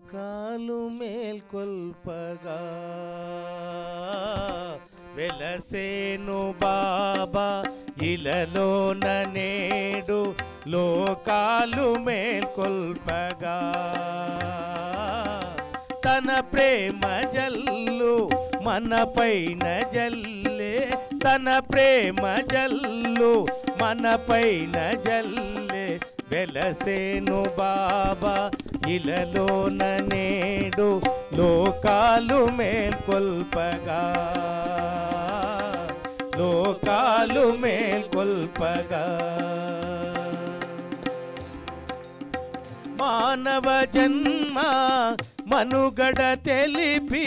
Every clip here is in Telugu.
లోకాలు మేల్కొల్పగా వెలసేను బాబా ఇలలోన నేడు లోకాలు మేల్కొల్పగా తన ప్రేమ జల్లు మన పైన జల్లే తన ప్రేమ జల్లు మన పైన జల్లే వెలసేను బాబా ఇలలోన నేడు లోకాలు మేల్కొల్పగా లోకాలు మేల్కొల్పగా మానవ జన్మ మనుగడ తెలిపి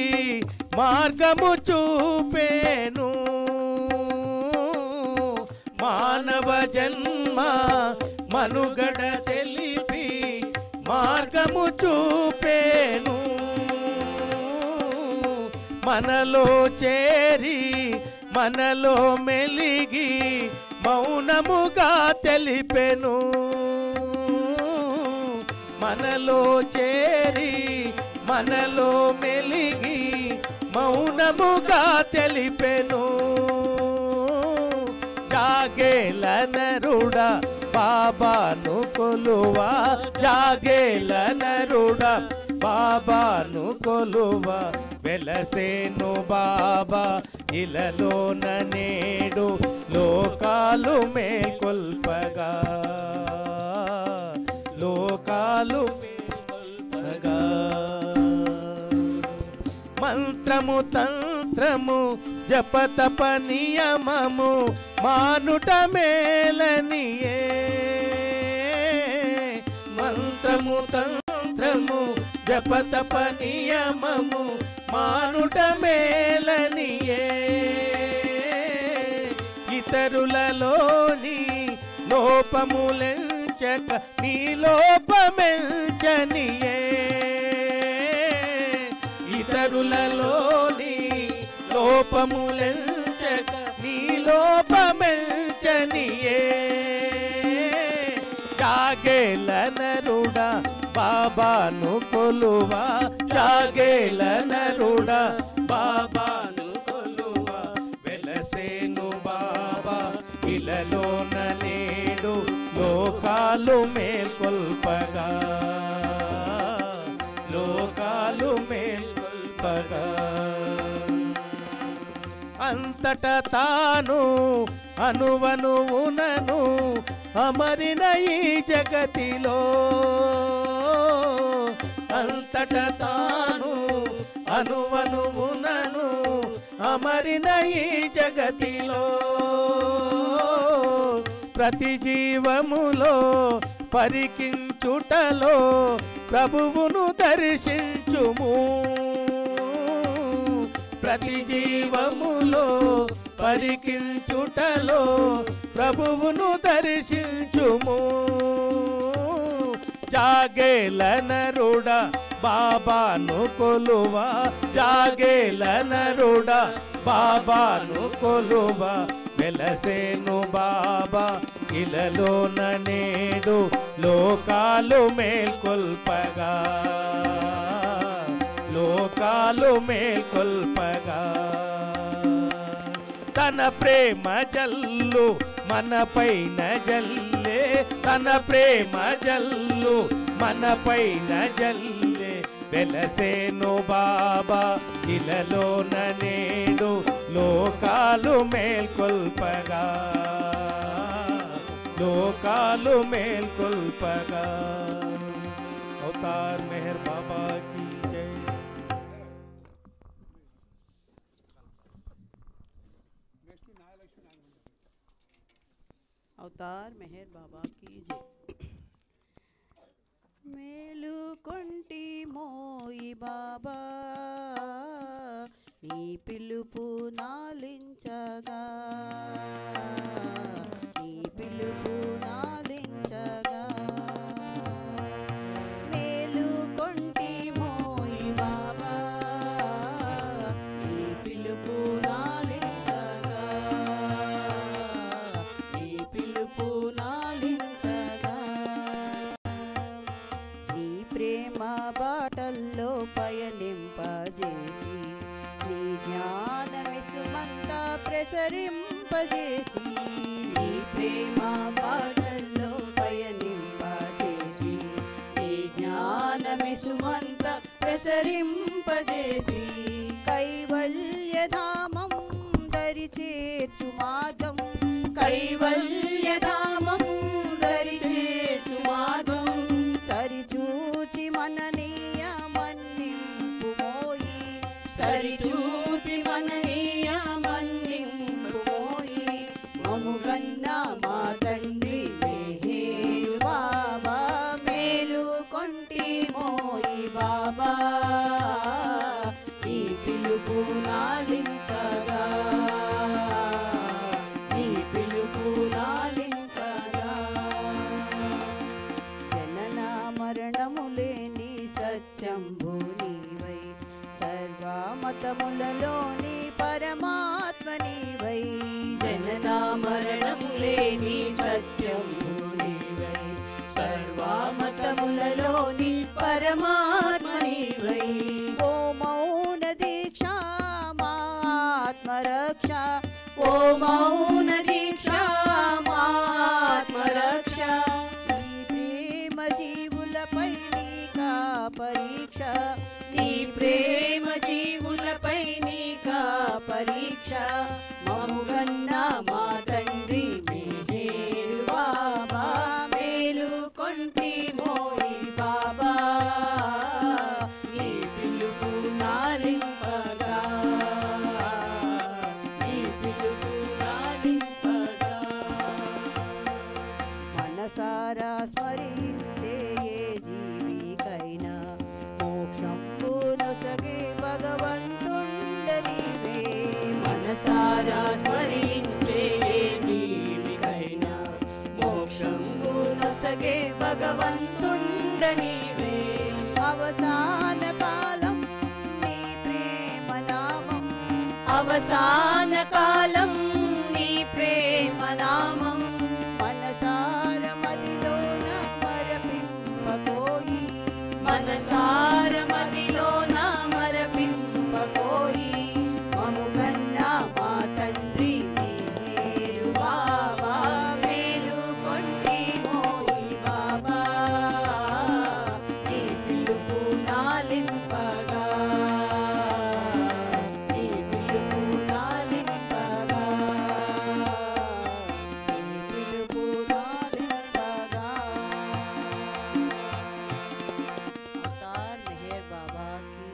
మార్గము చూపేను మానవ జన్మ మనుగడ తెలిపి మార్గము చూపేను మనలో చేరి మనలో మెలిగి మౌనముగా తెలిపెను మనలో చేరి మనలో మెలిగి మౌనముగా తెలిపెను జాగేల నరుడా బాబాను కొలువా జాగేల నరుడా బాబాను కొలువా వెలసేను బాబా ఇలలోన నేడు లోకాలు మేల్కొల్పగా లోకాలు మేల్కొల్పగా మంత్రము తంత్రము జపతప నియమము మానుట మేలనియే మంత్రము తంత్రము జపతప నియమము మానుట మేలనియే ఇతరులలోని లోపములెంచక నీ లోపమెంచనియే ఇతరులలోని లోపములెంచక నీ లోపమెంచనియే జాగేల నరుడా బాబాను కొలువా జాగేల నరుడా బాబాను కొలువా వెలసేను బాబా ఇలలోన నేడు లోకాలు మేల్కొల్పగా లోకాలు మేల్కొల్పగా అంతట తాను అనువనువునను అమరిన ఈ జగతిలో అంతట తాను అనువనువునను అమరిన ఈ జగతిలో ప్రతి జీవములో పరికించుటలో ప్రభువును దర్శించుము ప్రతి జీవములో పరికించుటలో ప్రభువును దర్శించుము జాగేల నరుడా బాబాను కొలువా జాగేల నరుడా బాబాను కొలువా వెలసేను బాబా ఇలలోన నేడు లోకాలు మేల్కొల్పగా లోకాలు మేల్కొల్పగా తన ప్రేమ జల్లు మన పైన జల్లే తన ప్రేమ జల్లు మన పైన జల్లే వెలసేను బాబా ఇలలోన నేడు లోకాలు మేల్కొల్పగా లోకాలు మేల్కొల్పగా అవతార్ మెహర్ బాబా की जय। अवतार मेहर बाबा की जय। మేలుకొంటి మోయి బాబా నీ పిలుపు నాలించగా నీ పిలుపు నాలించగా మేలుకొంటి మోయి బాబా నీ పిలుపు నాలించగా నీ పిలుపు నాలించగా నీ ప్రేమ బాటల్ పయనింపజేసి నీ ప్రేమ బాటల్లో పయనింపజేసి నీ జ్ఞానమిసుమంత ప్రసరింపజేసి కైవల్యధామం దరి చేర్చు మార్గం కైవల్యధామం దరి చేర్చు మార్గం సరిచూచి మననీయ మన్నింపు మోయి సరిచూచి మననీయ మన్నింపు మోయి మముగన్న మా తండ్రి మేలు బాబా మేలు కొంటి మోయి బాబా ఈ పిలుపు నాలించగా ఈ పిలుపు నాలించగా జనన మరణము లేని సత్యంబు నీవై సర్వమతములలోని పరమాత్మ నీవై జనన మరణము లేని సత్యంబు నీవై సర్వమతములలోని పరమాత్మ నీవై ఓ మౌన దీక్ష మా ఆత్మరక్ష ఓ మౌన దీక్ష మా ఆత్మరక్ష నీ ప్రేమ జీవులపై నీకా పరీక్ష నీ ప్రేమ జీవులపై నీకా పరీక్ష మముగన్న మా తండ్రి మేలు బాబా మేలు కొంటి మోయి బాబా నీ పిలుపు నాలింపగా నీ పిలుపు నాలింపగా మనసారా స్మరించే ఏ జీవికైనా మోక్షంబు నొసగే భగవంతుండ నీవే మనసారా స్మరించే ఏ జీవికైనా మోక్షంబు నొసగే భగవంతుండ నీవే అవసాన కాలం నీ ప్రేమ నామం అవసాన కాలం నీ ప్రేమ నామం మనసార మదిలోన మరపింపకోయి మనసార మదిలోన మరపింపకోయి మముగన్న మా తండ్రి మేలు బాబా మేలు కొంటి మోయి బాబా నీ పిలుపు నాలింపగా నీ పిలుపు నాలింపగా నీ పిలుపు నాలింపగా अवतार मेहर बाबा की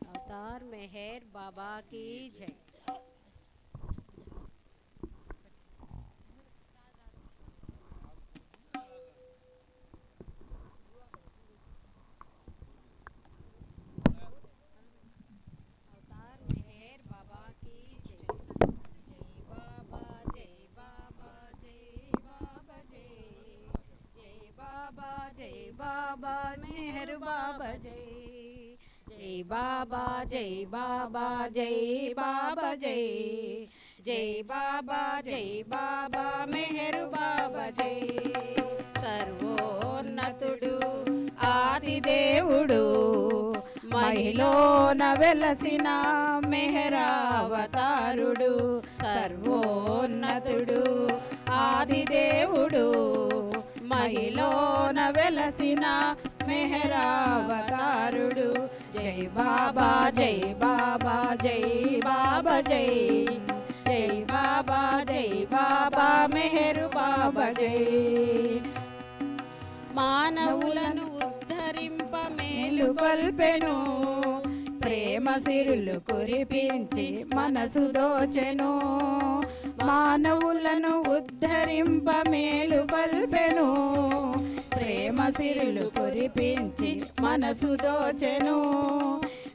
अवतार मेहर बाबा की जय। अवतार मेहर बाबा की जय। जय बाबा जय बाबा जय बाबा जय बाबा जय बाबा मेहर बाबा जय बाबा जय बाबा जय बाबा जय बाबा मेहर बाबा जय सर्वोन्नतुडु आदिदेवुडु महिलोन वेलसिन मेहरावतारुडु सर्वोन्नतुडु आदिदेवुडु महिलोन वेलसिन मेहरावतारुडु जय बाबा जय बाबा जय बाबा जय बाबा मेहर बाबा जय మానవులను ఉద్ధరింప మేలు కొల్పెను ప్రేమ సిరులు కురిపించి మనసు దోచెను మానవులను ఉద్ధరింప మేలు కొల్పెను ప్రేమ సిరులు కురిపించి మనసు దోచెను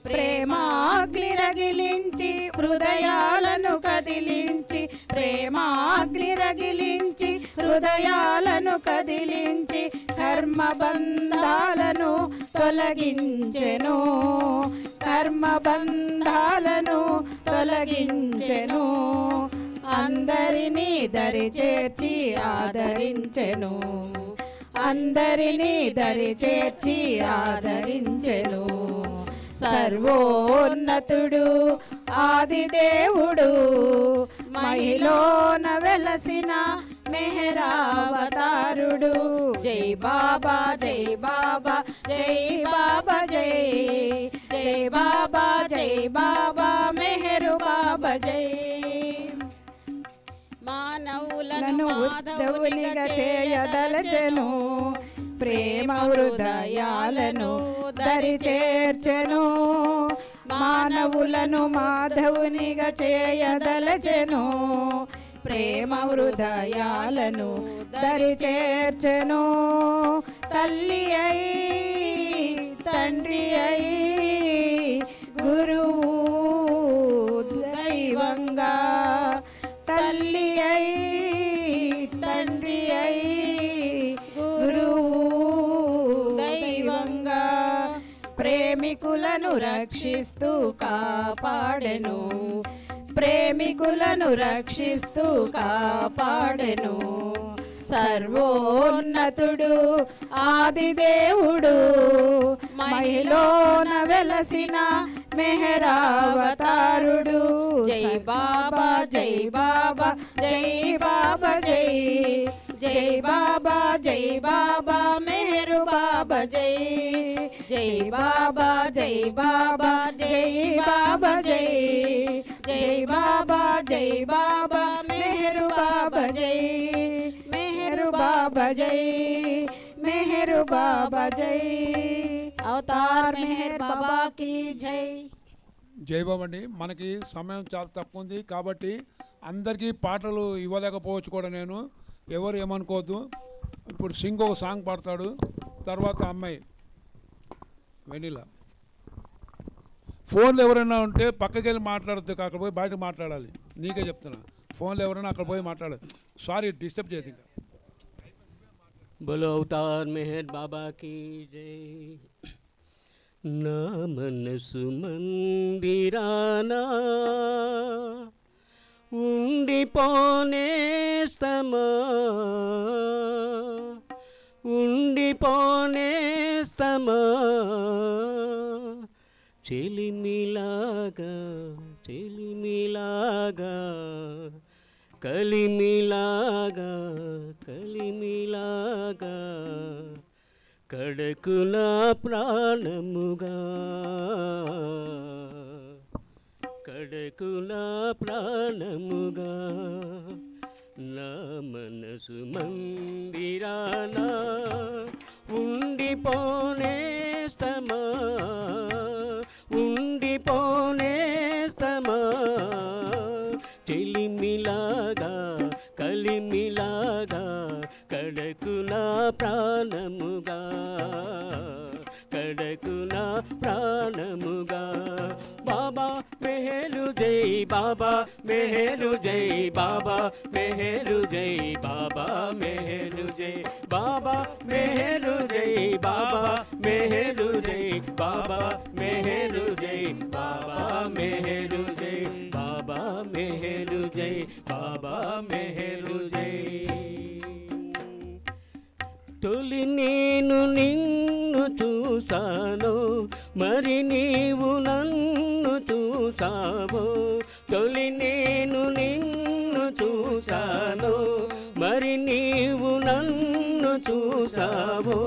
ప్రేమాగ్ని రగిలించి హృదయాలను కదిలించి ప్రేమాగ్ని రగిలించి హృదయాలను కదిలించి కర్మ బంధాలను తొలగించెను కర్మ బంధాలను తొలగించెను అందరినీ దరి చేర్చి ఆదరించెను అందరినీ దరి చేర్చి ఆదరించెను. సర్వోన్నతుడు ఆదిదేవుడు మహిలోన వెలసిన మెహరావతారుడు. జై బాబా జై బాబా జై బాబా జై జై బాబా జై బాబా మెహరు బాబా జై. మానవులను ఉద్ధవునిగా చేయదలచెను, ప్రేమ హృదయాలను దరి చేర్చెను. మానవులను మాధవునిగా చేయదలచెను, ప్రేమ హృదయాలను దరి చేర్చెను. తల్లి అయి తండ్రి అయి గురువు దైవంగా, తల్లి అయి తండ్రి అయి గురువు దైవంగా, ప్రేమికులను రక్షిస్తూ కాపాడెను, ప్రేమికులను రక్షిస్తూ కాపాడెను. సర్వోన్నతుడు ఆదిదేవుడు మహిలోన వెలసిన మెహరావతారుడు. జై బాబా జై బాబా జై బాబా జై జై బాబా జై బాబా మెహరు బాబా జై జై బాబా జై బాబా జై బాబా జై జై బాబా జై బాబా మెహరు బాబా జై మెహరు బాబా జై మెహరు బాబా జై. అవతార్ మెహర్ బాబా की జై. జై బాబా అండి. మనకి సమయం చాలా తక్కువ ఉంది కాబట్టి అందరికీ పాటలు ఇవ్వలేకపోవచ్చు కూడా, నేను ఎవరు ఏమనుకోవద్దు. ఇప్పుడు సింగ్ ఒక సాంగ్ పాడతాడు, తర్వాత అమ్మాయి వెనిలా. ఫోన్లు ఎవరైనా ఉంటే పక్కకి వెళ్ళి మాట్లాడద్దు, అక్కడ పోయి బయట మాట్లాడాలి. నీకే చెప్తున్నా, ఫోన్లు ఎవరైనా అక్కడ పోయి మాట్లాడాలి. సారీ డిస్టర్బ్ చేయదు. ఇంకా बोलो अवतार मेहर बाबा की जय. ना मनसु मंदिराना ఉండిపోనేస్తమా ఉండిపోనేస్తమా చెలిమిలాగా చెలిమిలాగా కలిమిలాగా కలిమిలాగా కడకు నా ప్రాణముగా కడకు నా ప్రాణముగా నా మనసు మందిరానా ఉండిపోనేస్తమా ఉండిపోనేస్తమా చెలిమిలాగా కలిమిలాగా కడకు నా ప్రాణముగా కడకు నా ప్రాణముగా బాబా మెహరు జై బాబా మెహరు జై బాబా మెహరు జై బాబా మెహరు జై బాబా మెహరు జై బాబా మెహరు జై బాబా మెహరు జై బాబా మెహరు జై బాబా మెహరు జై బాబా మెహరు జై. తొలి నేను నిన్ను చూసాను మరి నీవు నన్ను చూసావు. తొలి నేను నిన్ను చూసాను మరి నీవు నన్ను చూసావు.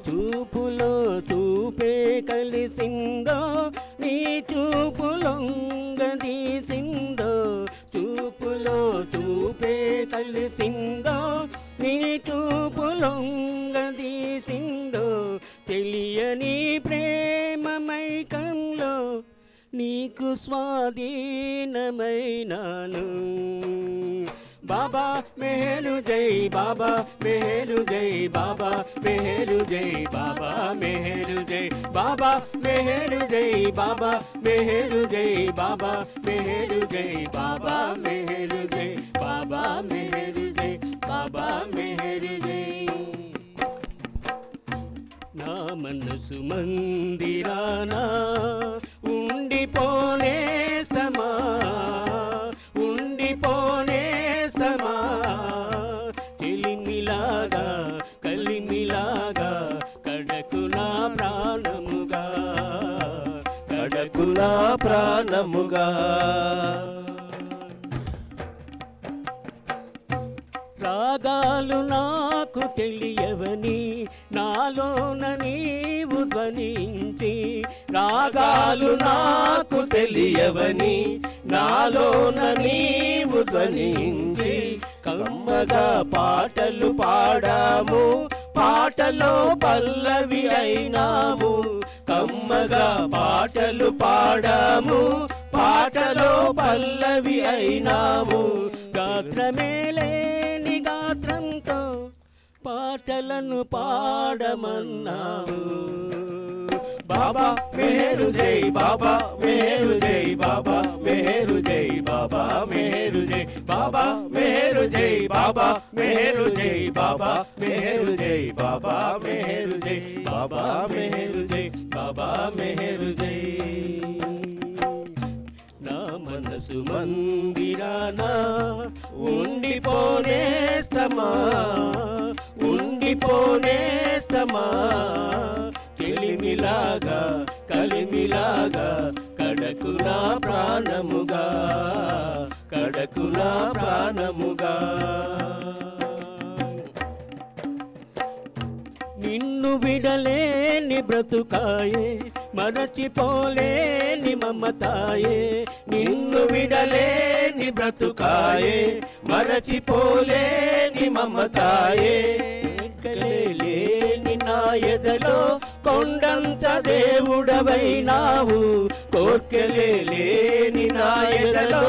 చూపులో చూపే కలిసిందో నీ చూపులొంగదీసిందో. చూపులో చూపే కలిసిందో నీ చూపులొంగదీసిందో. తెలియని ప్రేమమైకంలో నీకు స్వాధీనమైనాను. బాబా మెహరు జై బాబా మెహరు జై బాబా మెహరు జై బాబా మెహరు జై బాబా మెహరు జై బాబా మెహరు జై బాబా మెహరు జై బాబా మెహరు జై బాబా మెహరు జై బాబా మెహరు జై. నా మనసు మందిరానా ఉండిపోనేస్తమా ఉండిపోనేస్తమా చెలిమిలాగా కలిమిలా కడకు నా ప్రాణముగా. రాగాలు నాకు తెలియవని నాలోన నీవు ధ్వనించి, రాగాలు నాకు తెలియవని నాలోన నీవు ధ్వనించి, కమ్మగా పాటలు పాడాము, పాటలో పల్లవి అయినాము. కమ్మగా పాటలు పాడాము, పాటలో పల్లవి అయినాము. గాత్రమేలేని గాత్రంతో పాటలను పాడమన్నావు. బాబా మెహరు జై, బాబా మెహరు జై, బాబా మెహరు జై, బాబా మెహరు జై, బాబా మెహరు జై, బాబా మెహరు జై, బాబా మెహరు జై, బాబా మెహరు జై, బాబా మెహరు జై, బాబా మెహరు జై. నా మనసు మందిరాన ఉండిపోనేస్తమా, ఉండిపోనేస్తమా. చెలిమిలాగా కలిమిలాగా కడకు నా ప్రాణముగా, కడకు నా ప్రాణముగా. నిన్ను విడలేని బ్రతుకాయే, మరచిపోలేని మమతాయే. నిన్ను విడలేని బ్రతుకాయే, మరచిపోలేని మమతాయే. లేని నా ఎదలో కొండంత దేవుడవైనావు. కోర్కెలేని నా ఎదలో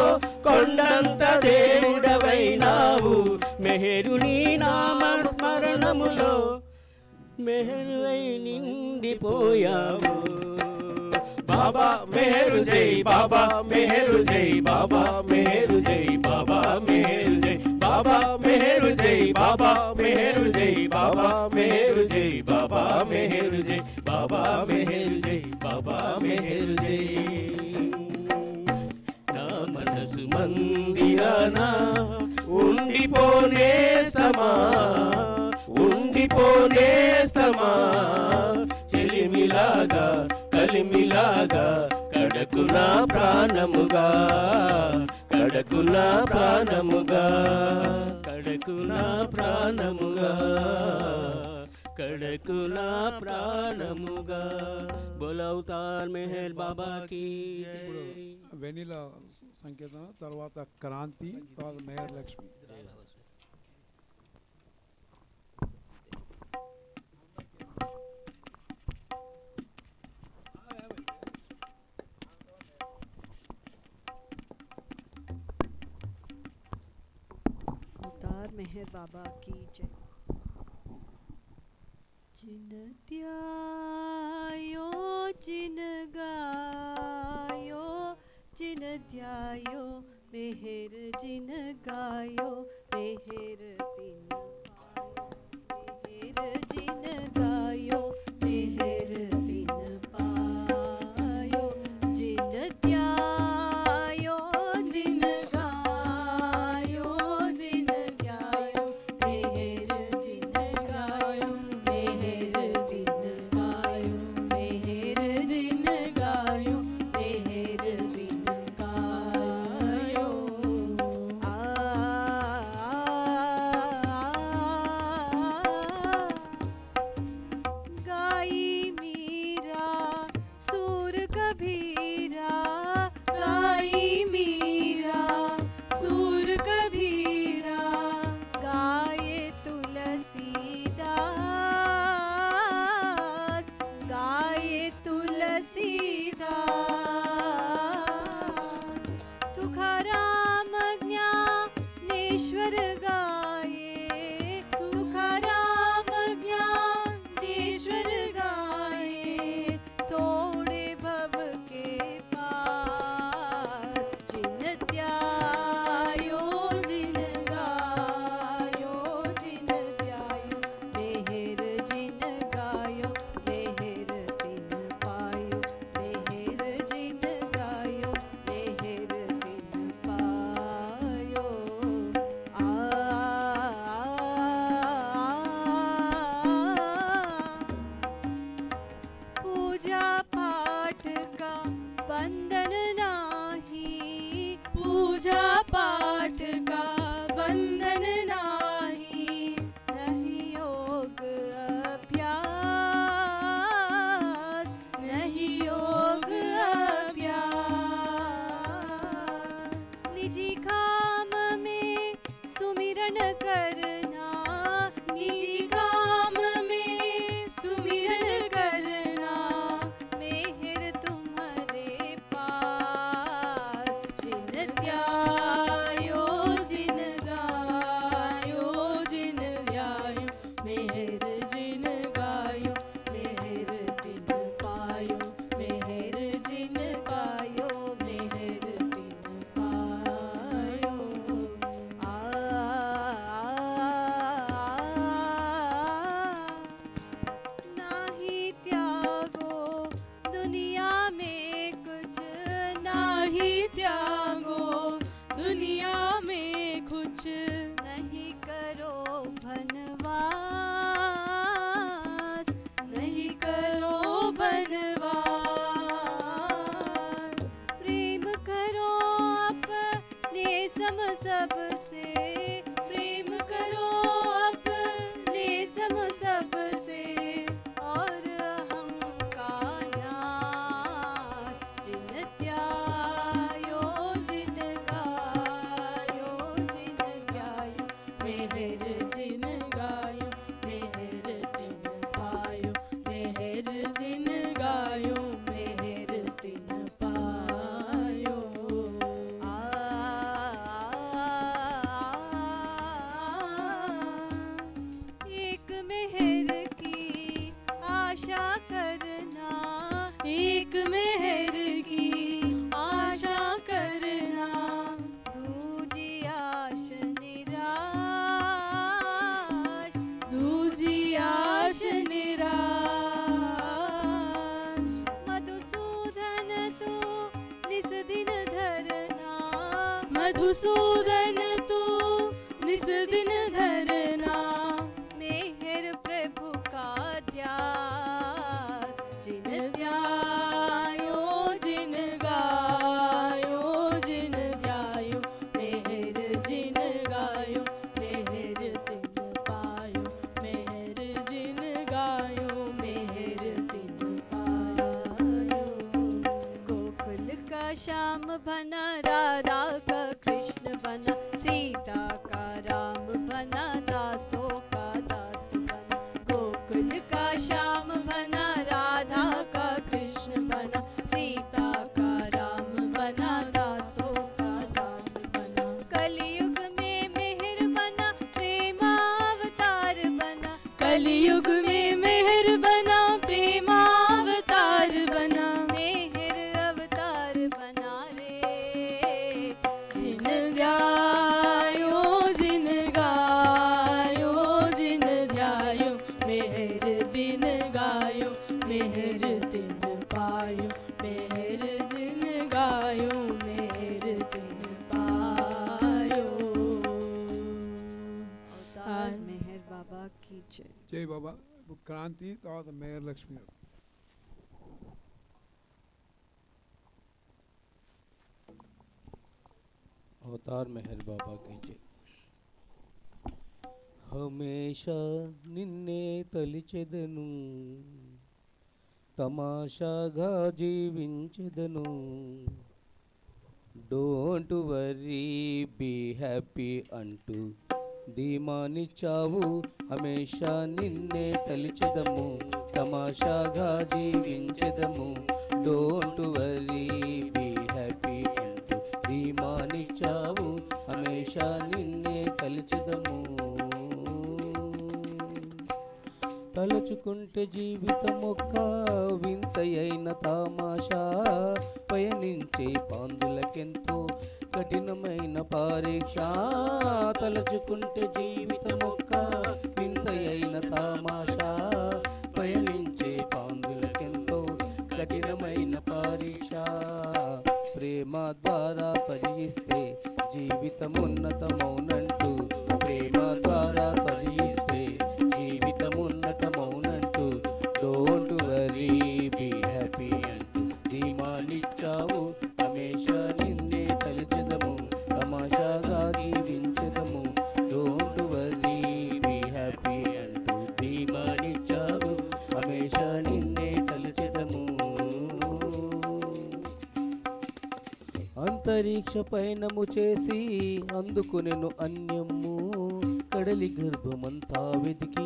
కొండంత దేవుడవైనావు. మెహరు నీ నామ స్మరణములో మెహరువై నిండిపోయావు. బాబా మెహరు జై, బాబా మెహరు జై, బాబా మెహరు జై, బాబా మెహరు జై, బాబా మెహరు జై, బాబా మెహరు జై, బాబా మెహరు జై, బాబా మెహరు జై, బాబా మెహరు జై, బాబా మెహరు జై. నా మనసు మందిరాన ఉండిపోనేస్తమా, ఉండిపోనేస్తమా. చెలిమిలాగా కలిమిలాగా కడకు నా ప్రాణముగా, కడకు నా ప్రాణముగా, కడకు నా ప్రాణముగా, కడకు నా ప్రాణముగా. బోలో అవతార్ మెహర్ బాబా की ఇప్పుడు వెనిలా సంకేతం, తర్వాత క్రాంతి, తర్వాత మేయర్ లక్ష్మి. अवतार मेहर बाबा की जय। जिन ध्यायो जिन गायो, जिन ध्यायो मेहर जिन गायो, मेहर बिन पायो, मेहर जिन गायो, मेहर बिन पायो। जिन ध्यायो जिन गायो, जिन ध्यायो मेहर जिन गायो, मेहर बिन पायो, मेहर जिन गायो, मेहर बिन पायो। आ बंधन नाही, पूजा पाठ का बंधन नाही, नहीं योग अभ्यास, नहीं योग अभ्यास। निजी काम में सुमिरन करना, निजी काम में सुमिरन करना, मेहर तुम्हारे पास। जिन ध्यायो जिन गायो, जिन ध्यायो मेहर जिन गायो, मेहर तिन पायो, मेहर जिन गायो, मेहर तिन पायो। नाही त्यागो दुनिया में कुछ, नाही त्यागो दुनिया में कुछ, नहीं करो बनवास, नहीं करो बनवास। प्रेम करो अपने सम सबसे, प्रेम करो अपने सम सबसे, और अहम का नाश। जिन त्यायो जिन गायो, जिन ध्यायो मेहर जिन गायो, मेहर तिन पायो, मेहर जिन गायो, मेहर तिन पायो। एक मेहर की आशा करना, एक मेहर की आशा करना, दूजी आश निराश, दूजी आश निराश। मधुसूदन तू निस दिन धरना, मधुसूदन तू निस दिन धरना, मेहर प्रभु का ध्यास। जिन ध्यायो जिन गायो, जिन ध्यायो मेहर जिन गायो, मेहर तिन पायो, मेहर जिन गायो, मेहर तिन पायो। गोकुल का श्याम बना, राधा का कृष्ण बना, सीता का राम बना, दासों का दास बना। गोकुल का श्याम बना, राधा का कृष्ण बना, सीता का राम बना, दासों का दास बना। कलयुग में मेहर बना, प्रेमावतार बना, कलयुग में मेहर बना, प्रेमावतार बना, मेहर अवतार बना रे। जिन ध्यायो जिन गायो, जिन ध्यायो मेहर जिन गायो, मेहर तिन पायो, मेहर जिन गायो, मेहर तिन पायो। अवतार मेहर बाबा की जय। జై బాబా. ఇప్పుడు క్రాంతి తర్వాత మేయర్ లక్ష్మి గారు. అవతార్ మెహర్ బాబా की जय. హమేషా నిన్నే తలిచెదను, తమాషాగా జీవించెదను. డోంట్ వరీ బీ హ్యాపీ అంటూ ధీమానిచ్చావు. హమేషా నిన్నే తలిచెదము, తమాషాగా జీవించెదము. డోంట్ వరీ బీ హ్యాపీ అంటూ ధీమానిచ్చావు. హమేషా నిన్నే తలిచెదము. తలుచుకుంటే జీవితం ఒక్క వింతయైన తమాషా. పయనించే పాందులకెంతో కఠినమైన పరీక్ష. తలుచుకుంటే జీవితం ఒక్క వింతయైన తమాషా. పయనించే పాందులకెంతో కఠినమైన పరీక్ష. ప్రేమ ద్వారా పరిగిస్తే జీవితం ఉన్నతమౌనంటూ. ప్రేమ ద్వారా పరిగిస్తే జీవితం ఉన్నతమౌనంటూ. డోంట్ వరీ బీ హ్యాపీ అంటూ ధీమానిచ్చ దీమానిచ్చావు హమేష నిన్నే తలచెదము తమాషాగా దీవించెదము డోంట్ వరీ బీ హ్యాపీ అంటూ దీమానిచ్చావు హమేష నిన్నే తలచెదము అంతరిక్ష పయనము చేసి అందుకొనెను అన్యము కడలి గర్భమంతా వెతికి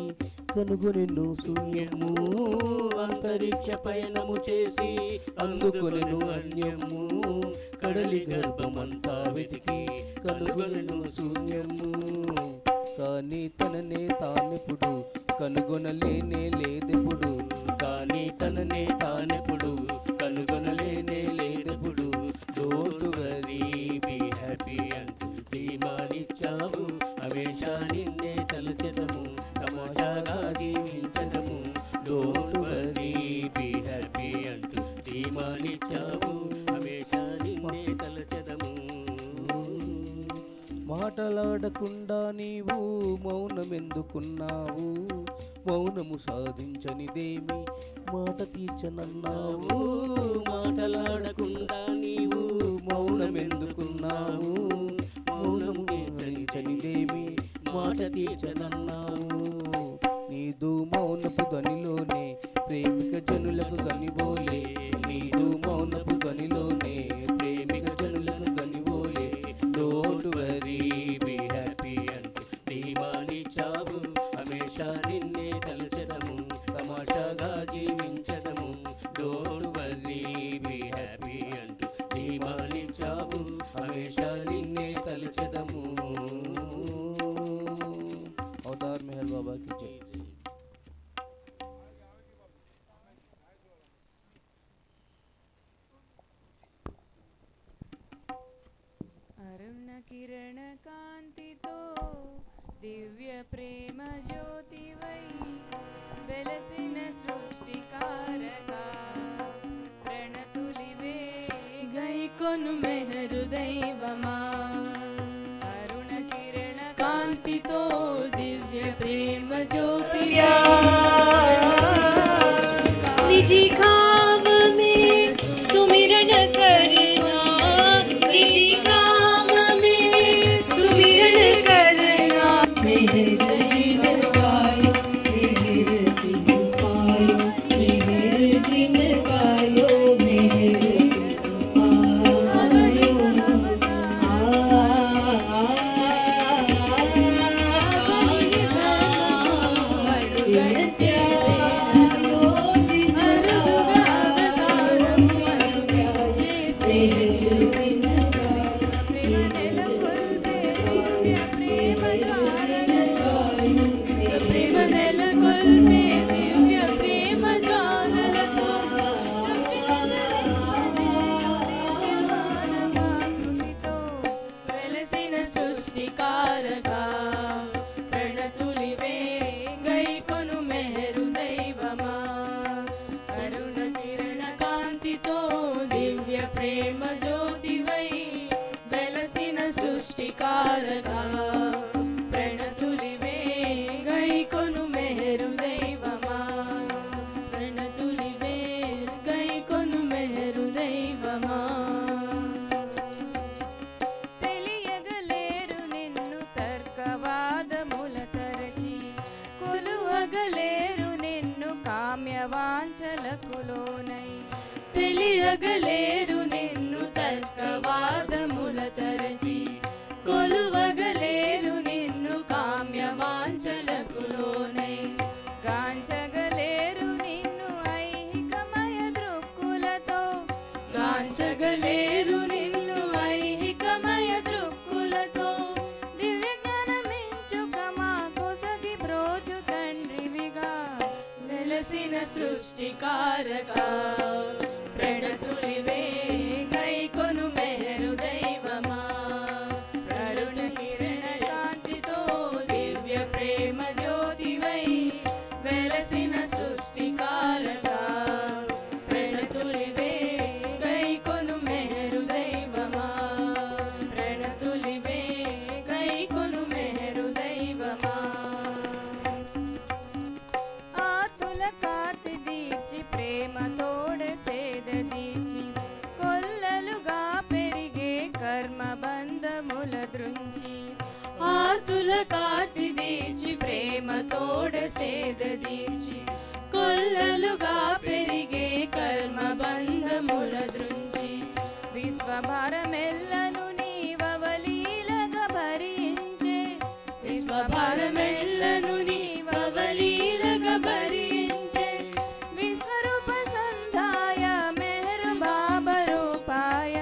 కనుగొనెను శూన్యము అంతరిక్ష పయనము చేసి అందుకొనెను అన్యము కడలి గర్భమంతా వెతికి కనుగొనెను శూన్యము కానీ తననే తానెప్పుడు కనుగొనలేనే లేదెప్పుడు కానీ తననే తానెప్పుడు కనుగొనలేనే లేదెప్పుడు డోంట్ వరీ బీ హ్యాపీ అంటూ దీమానిచ్చావు హమేష నిన్నే తలచెదము తమాషాగా జీవించదము డోంట్ వరీ బీ హ్యాపీ అంటూ దీమానిచ్చావు హమేష నిన్నే తలచెదము మాటలాడకుండా నీవు మౌనమెందుకున్నావు మౌనము సాధించనిదేమి మాట తీర్చనన్నావు మాటలాడకుండా నీవు మౌనమెందుకున్నావు మౌనము సాధించనిదేమి మాట తీర్చనన్నావు నీదు మౌనపు ధ్వనిలోనే ప్రేమిక జనులకు గనిబోలే నీదు మౌనపు ధ్వనిలోనే ప్రేమిక జనులకు గనిబోలే డోంట్ వరీ బీ హ్యాపీ అంటూ దీమానిచ్చావు హమేష నిన్నే తలచెదము తమాషాగా జీవించదము డోంట్ వరీ బీ హ్యాపీ అంటూ దీమానిచ్చావు హమేష నిన్నే తలచెదము అవతార్ మెహర్ బాబా की जय అరుణ కిరణ కాంతితో దివ్య ప్రేమ జ్యోతివై వెలసిన సృష్టికారకా ప్రణతులివే గైకొను మెహరు దైవమా అరుణ కిరణ కాంతితో దివ్య ప్రేమ జ్యోతి निजी काम में सुमिरन करना निजी काम में सुमिरन करना मेहर जिन गायो मेहर जिन पायो मेहर जिन गायो मेहर ప్రణతులివే గైకొను మెహరు దైవమా ప్రణతులివే గైకొను మెహరు దైవమా తెలియగలేరు నిన్ను తర్కవాదముల తరచి కొలువగలేరు నిన్ను కామ్యవాంఛలకు లోనై తెలియగలేరు నిన్ను తర్కవాదముల తరచి కొలువగలేరు నిన్ను కామ్యవాంఛలకు లోనై గాంచగలేరు నిన్ను ఐహికమయ దృక్కులతో గాంచగలేరు నిన్ను ఐహికమయ దృక్కులతో దివ్య జ్ఞానమించుక మా కొసగి బ్రోచు తండ్రివిగా వెలసిన సృష్టికారకా ప్రణతులివే గైకొను మెహరు దైవమా ప్రళుత కిరణ కాంతితో దివ్య ప్రేమ జ్యోతివై వెలసిన సృష్టికారకా ప్రణతులివే గైకొను మెహరు దైవమా ప్రణతులివే గైకొను మెహరు దైవమా ఆర్తుల కార్తి దీర్చి ప్రేమ తోడే కార్తి తీర్చి ప్రేమ తోడ సేద తీర్చి కొల్లలుగా పెరిగే కర్మ బంధముల దృంచి విశ్వభారమెల్లను నీవలీలగా భరించే విశ్వభారమెల్లను నీవలీలగా భరించే విశ్వరూప సంధాయ మెహరు బాబ రూపాయ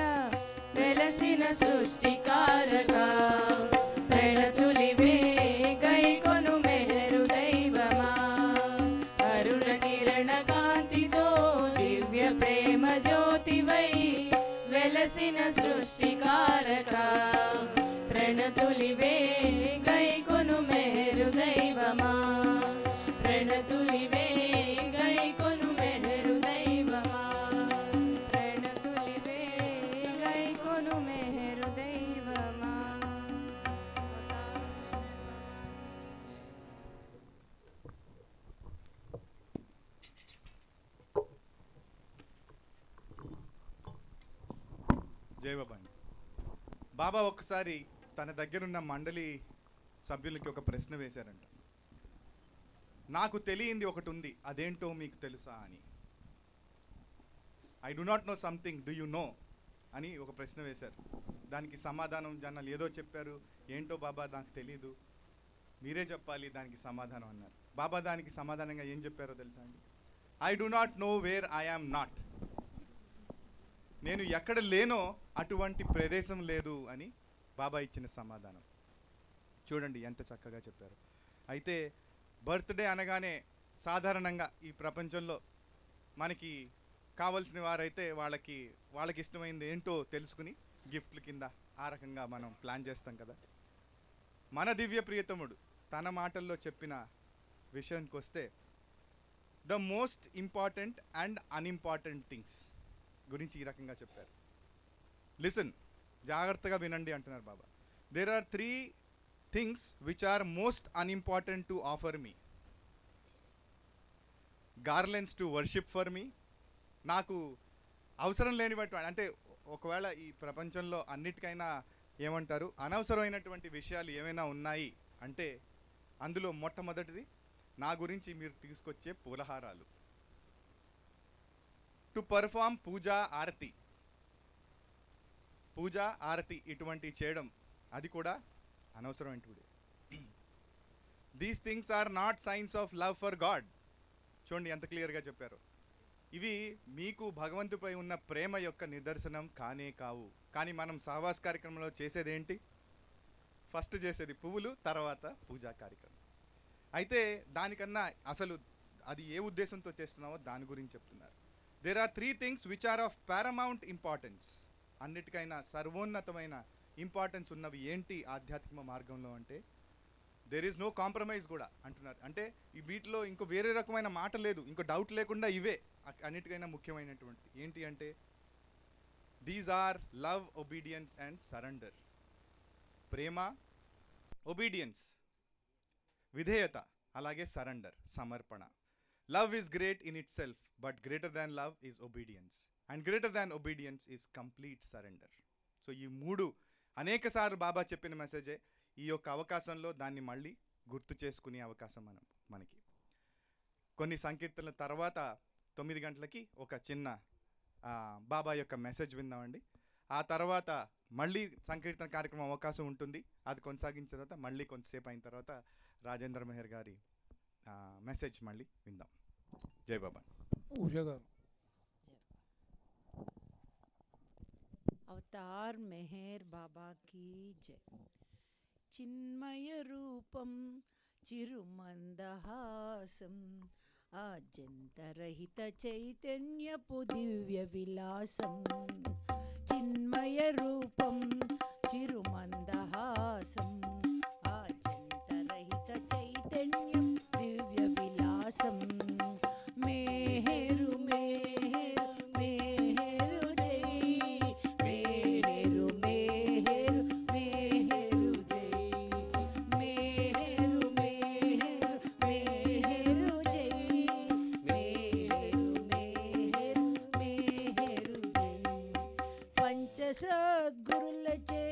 వెలసిన సృష్టికారక ప్రణతులివే గైకొను మెహరు దైవమా అరుణ కిరణ కాంతితో దివ్య ప్రేమ జ్యోతివై వెలసిన సృష్టికారక ప్రణతులివే గైకొను మెహరు దైవమా ప్రణతులివే గైకొను మెహరు దైవమా ప్రణతులివే గైకొను మెహరు దైవమా. జై బాబా అండి. బాబా ఒక్కసారి తన దగ్గరున్న మండలి సభ్యులకి ఒక ప్రశ్న వేశారంట. నాకు తెలియంది ఒకటి ఉంది, అదేంటో మీకు తెలుసా అని. I do not know something, do you know అని ఒక ప్రశ్న వేశారు. దానికి సమాధానం జనాలు ఏదో చెప్పారు, ఏంటో బాబా నాకు తెలీదు, మీరే చెప్పాలి దానికి సమాధానం అన్నారు. బాబా దానికి సమాధానంగా ఏం చెప్పారో తెలుసా అండి? I do not know where I am not. నేను ఎక్కడ లేనో అటువంటి ప్రదేశం లేదు అని బాబా ఇచ్చిన సమాధానం. చూడండి ఎంత చక్కగా చెప్పారు. అయితే బర్త్డే అనగానే సాధారణంగా ఈ ప్రపంచంలో మనకి కావలసిన వారైతే వాళ్ళకి ఇష్టమైంది ఏంటో తెలుసుకుని గిఫ్ట్ల కింద ఆ రకంగా మనం ప్లాన్ చేస్తాం కదా. మన దివ్య ప్రియతముడు తన మాటల్లో చెప్పిన విషయానికి వస్తే the most important and unimportant things గురించి ఈ రకంగా చెప్పారు. లిసన్, జాగ్రత్తగా వినండి అంటున్నారు బాబా. There are 3 things which are most unimportant to offer me. Garlands to worship for me. నాకు అవసరం లేనివటువంటి, అంటే ఒకవేళ ఈ ప్రపంచంలో అన్నిటికైనా ఏమంటారు అనవసరమైనటువంటి విషయాలు ఏమైనా ఉన్నాయి అంటే అందులో మొట్టమొదటిది నా గురించి మీరు తీసుకొచ్చే పూలహారాలు. టు పర్ఫామ్ పూజా ఆరతి ఇటువంటి చేయడం అది కూడా అనవసరమైనటువంటి. These things are not signs of love for God. చూడండి ఎంత క్లియర్గా చెప్పారు. ఇవి మీకు భగవంతుపై ఉన్న ప్రేమ యొక్క నిదర్శనం కానే కావు. కానీ మనం సహవాస్ కార్యక్రమంలో చేసేది ఏంటి? ఫస్ట్ చేసేది పువ్వులు, తర్వాత పూజా కార్యక్రమం. అయితే దానికన్నా అసలు అది ఏ ఉద్దేశంతో చేస్తున్నామో దాని గురించి చెప్తున్నారు. There are 3 things which are of paramount importance. అన్నిటికైనా సర్వోన్నతమైన ఇంపార్టెన్స్ ఉన్నవి ఏంటి ఆధ్యాత్మిక మార్గంలో అంటే దేర్ ఈజ్ నో కాంప్రమైజ్ కూడా అంటున్నారు. అంటే ఈ వీటిలో ఇంకో వేరే రకమైన మాట లేదు, ఇంకో డౌట్ లేకుండా ఇవే అన్నిటికైనా ముఖ్యమైనటువంటి. ఏంటి అంటే these are love, obedience and surrender. ప్రేమ, ఒబీడియన్స్ విధేయత, అలాగే సరెండర్ సమర్పణ. Love is great in itself, but greater than love is obedience, and greater than obedience is complete surrender. So ఈ 3 అనేక సార్లు బాబా చెప్పిన మెసేజే. ఈ యొక్క అవకాశంలో దాన్ని మళ్ళీ గుర్తు చేసుకునే అవకాశం మనకి. కొన్ని సంకీర్తనల తర్వాత 9 గంటలకి ఒక చిన్న బాబా యొక్క మెసేజ్ విందామండి. ఆ తర్వాత మళ్ళీ సంకీర్తన కార్యక్రమం అవకాశం ఉంటుంది. అది కొనసాగించిన తర్వాత మళ్ళీ కొంతసేపు అయిన తర్వాత రాజేంద్ర మెహర్ గారి మెసేజ్ మళ్ళీ విందాం. జై బాబా. ఉషా గారు. అవతార్ మెహర్ బాబా కీ జై. చిన్మయ రూపం చిరుమందహాసం ఆజంతరహిత చైతన్యపు దివ్య విలాసం. చిన్మయ రూపం చిరుమందహాసం ఆజంతరహిత చైతన్యం దివ్య విలాసం. మేహరు మేహరు మేహరు జై, మేహరు మేహరు మేహరు జై, మేహరు మేహరు మేహరు జై, మేహరు మేహరు మేహరు జై. పంచ సద్గురులచే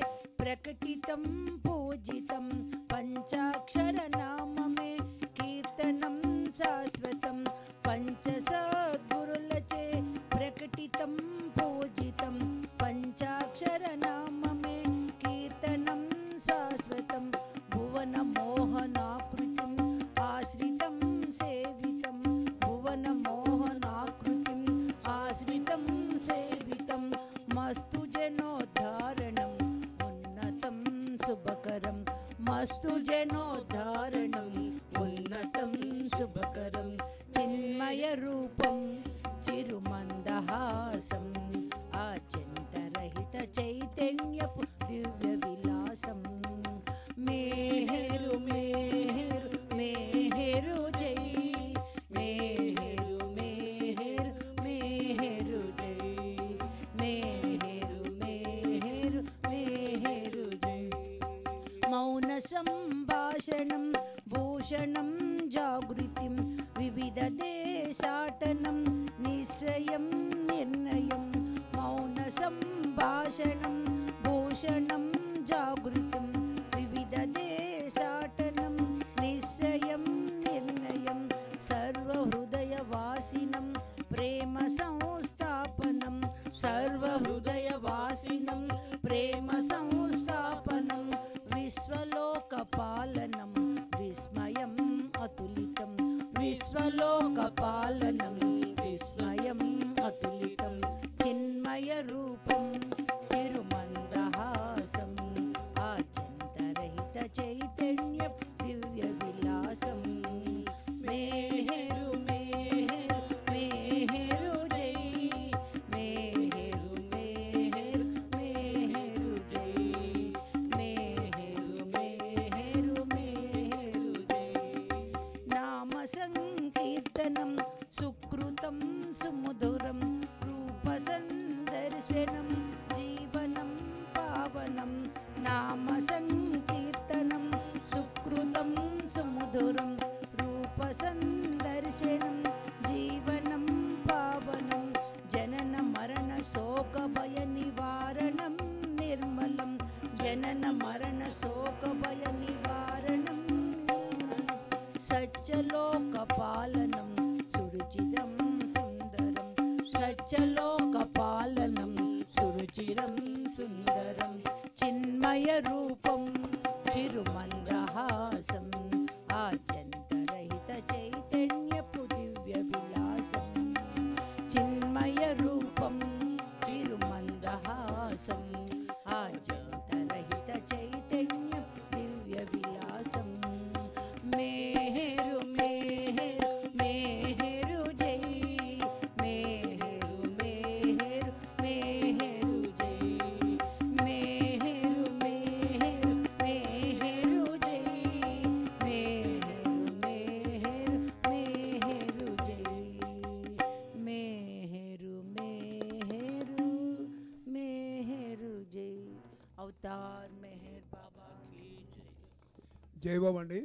ప్రకటితం పూజితం పంచాక్షర నామమే కీర్తనం శాశ్వతం పంచ సద్గురులచే ప్రకటితం పూజితం పంచాక్షర నామమే కీర్తనం శాశ్వతం భువన మోహనాకృతిం ఆశ్రితం సేవితం భువన మోహనాకృతిం ఆశ్రితం సేవితం మస్తు జనోద్ధారణం ఉన్నతం శుభకరం మస్తు జనోద్ధారణం ఉన్నతం శుభకరం చిన్మయ రూపం చిరుమందహాసం ఆచింతరహిత చైతన్యపు దివ్య విలాసం మేహరు మేహరు మేహరు జై మేహరు మేహరు మేహరు జై మేహరు మేహరు మేహరు జై మౌన సంభాషణం భూషణం జాగృతిం వివిధ దేశాటనం నిశ్చయం నిర్ణయం మౌన సంభాషణం భూషణం జాగృతిం వివిధ దేశాటనం నిశ్చయం నిర్ణయం సర్వహృదయవాసినం ప్రేమ సంస్థాపనం సర్వహృదయవాసినం ప్రేమ సంస్థాపనం విశ్వలోకపాలనం విస్మయం అతులితం విశ్వలోకపాలనం విస్మయం అతులితం చిన్మయ రూపం చిరుమందహాసం ఆచంతరహిత చైతన్య దివ్య విలాసం మేహరు మేహరు మేహరు జై మేహరు మేహరు మేహరు జై మేహరు మేహరు మేహరు జై నామ సంకీర్తనం సుకృతం సుమధురం రూప సందర్శనం జీవనం పావనం నామ సంకీర్తనం సుకృతం సుమధురం రూప సందర్శనం జీవనం పావనం జనన మరణ శోక భయ నివారణం నిర్మలం జనన మరణ శోక భయ నివారణం సత్యలోకపాలనం సురుచిరం సుందరం సత్యలోకపాలనం సురుచిరం సుందరం చిన్మయ రూపం చిరుమందహాసం ఆచంతరహిత చైతన్యపు దివ్య విలాసం చిన్మయ రూపం చిరుమందహాసం ఆచంతరహిత చైతన్య దివ్య విలాసం మేహరు మేహరు మేహరు జై మేహరు మేహరు మేహరు జై మేహరు మేహరు మేహరు జై మేహరు మేహరు మేహరు జై మేహరు మేహరు మేహరు జై అవతార్ మెహర్ బాబా की जय జై బాబా అండి.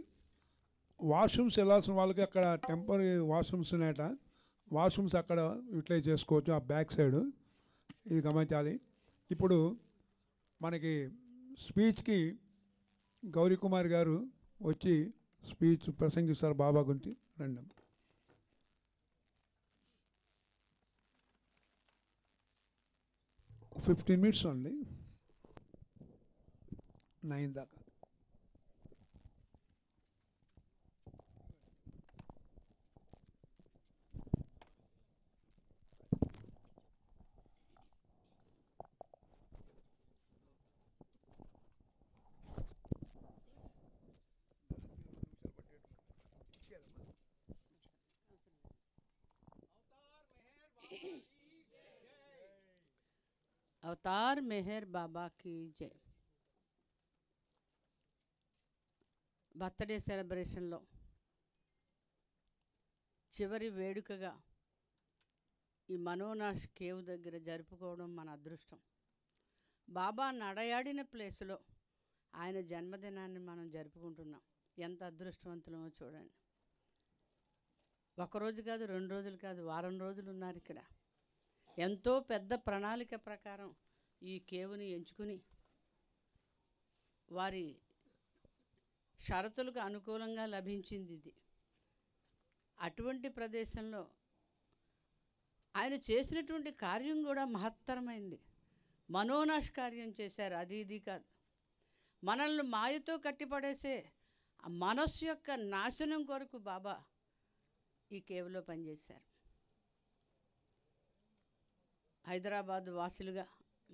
వాష్రూమ్స్ వెళ్ళాల్సిన వాళ్ళకి అక్కడ టెంపరీ వాష్రూమ్స్ ఉన్నాయట. వాష్రూమ్స్ అక్కడ యూటిలైజ్ చేసుకోవచ్చు ఆ బ్యాక్ సైడ్. ఇది గమనించాలి. ఇప్పుడు మనకి స్పీచ్కి గౌరీ కుమార్ గారు వచ్చి స్పీచ్ ప్రసంగిస్తారు బాబా గురించి. రండి. 15 minutes only. 9 దాకా. अवतार मेहर बाबा की जय. బర్త్డే సెలబ్రేషన్లో చివరి వేడుకగా ఈ మనోనాష్ కేవ్ దగ్గర జరుపుకోవడం మన అదృష్టం. బాబా నడయాడిన ప్లేస్లో ఆయన జన్మదినాన్ని మనం జరుపుకుంటున్నాం. ఎంత అదృష్టవంతులమో చూడండి. ఒకరోజు కాదు, 2 రోజులు కాదు, వారం రోజులు ఉన్నారు ఇక్కడ. ఎంతో పెద్ద ప్రణాళిక ప్రకారం ఈ కేవుని ఎంచుకుని వారి షరతులకు అనుకూలంగా లభించింది ఇది. అటువంటి ప్రదేశంలో ఆయన చేసినటువంటి కార్యం కూడా మహత్తరమైంది. మనోనాశ కార్యం చేశారు, అది ఇది కాదు. మనల్ని మాయతో కట్టిపడేసే ఆ మనస్సు యొక్క నాశనం కొరకు బాబా ఈ కేవ్లో పనిచేశారు. హైదరాబాద్ వాసులుగా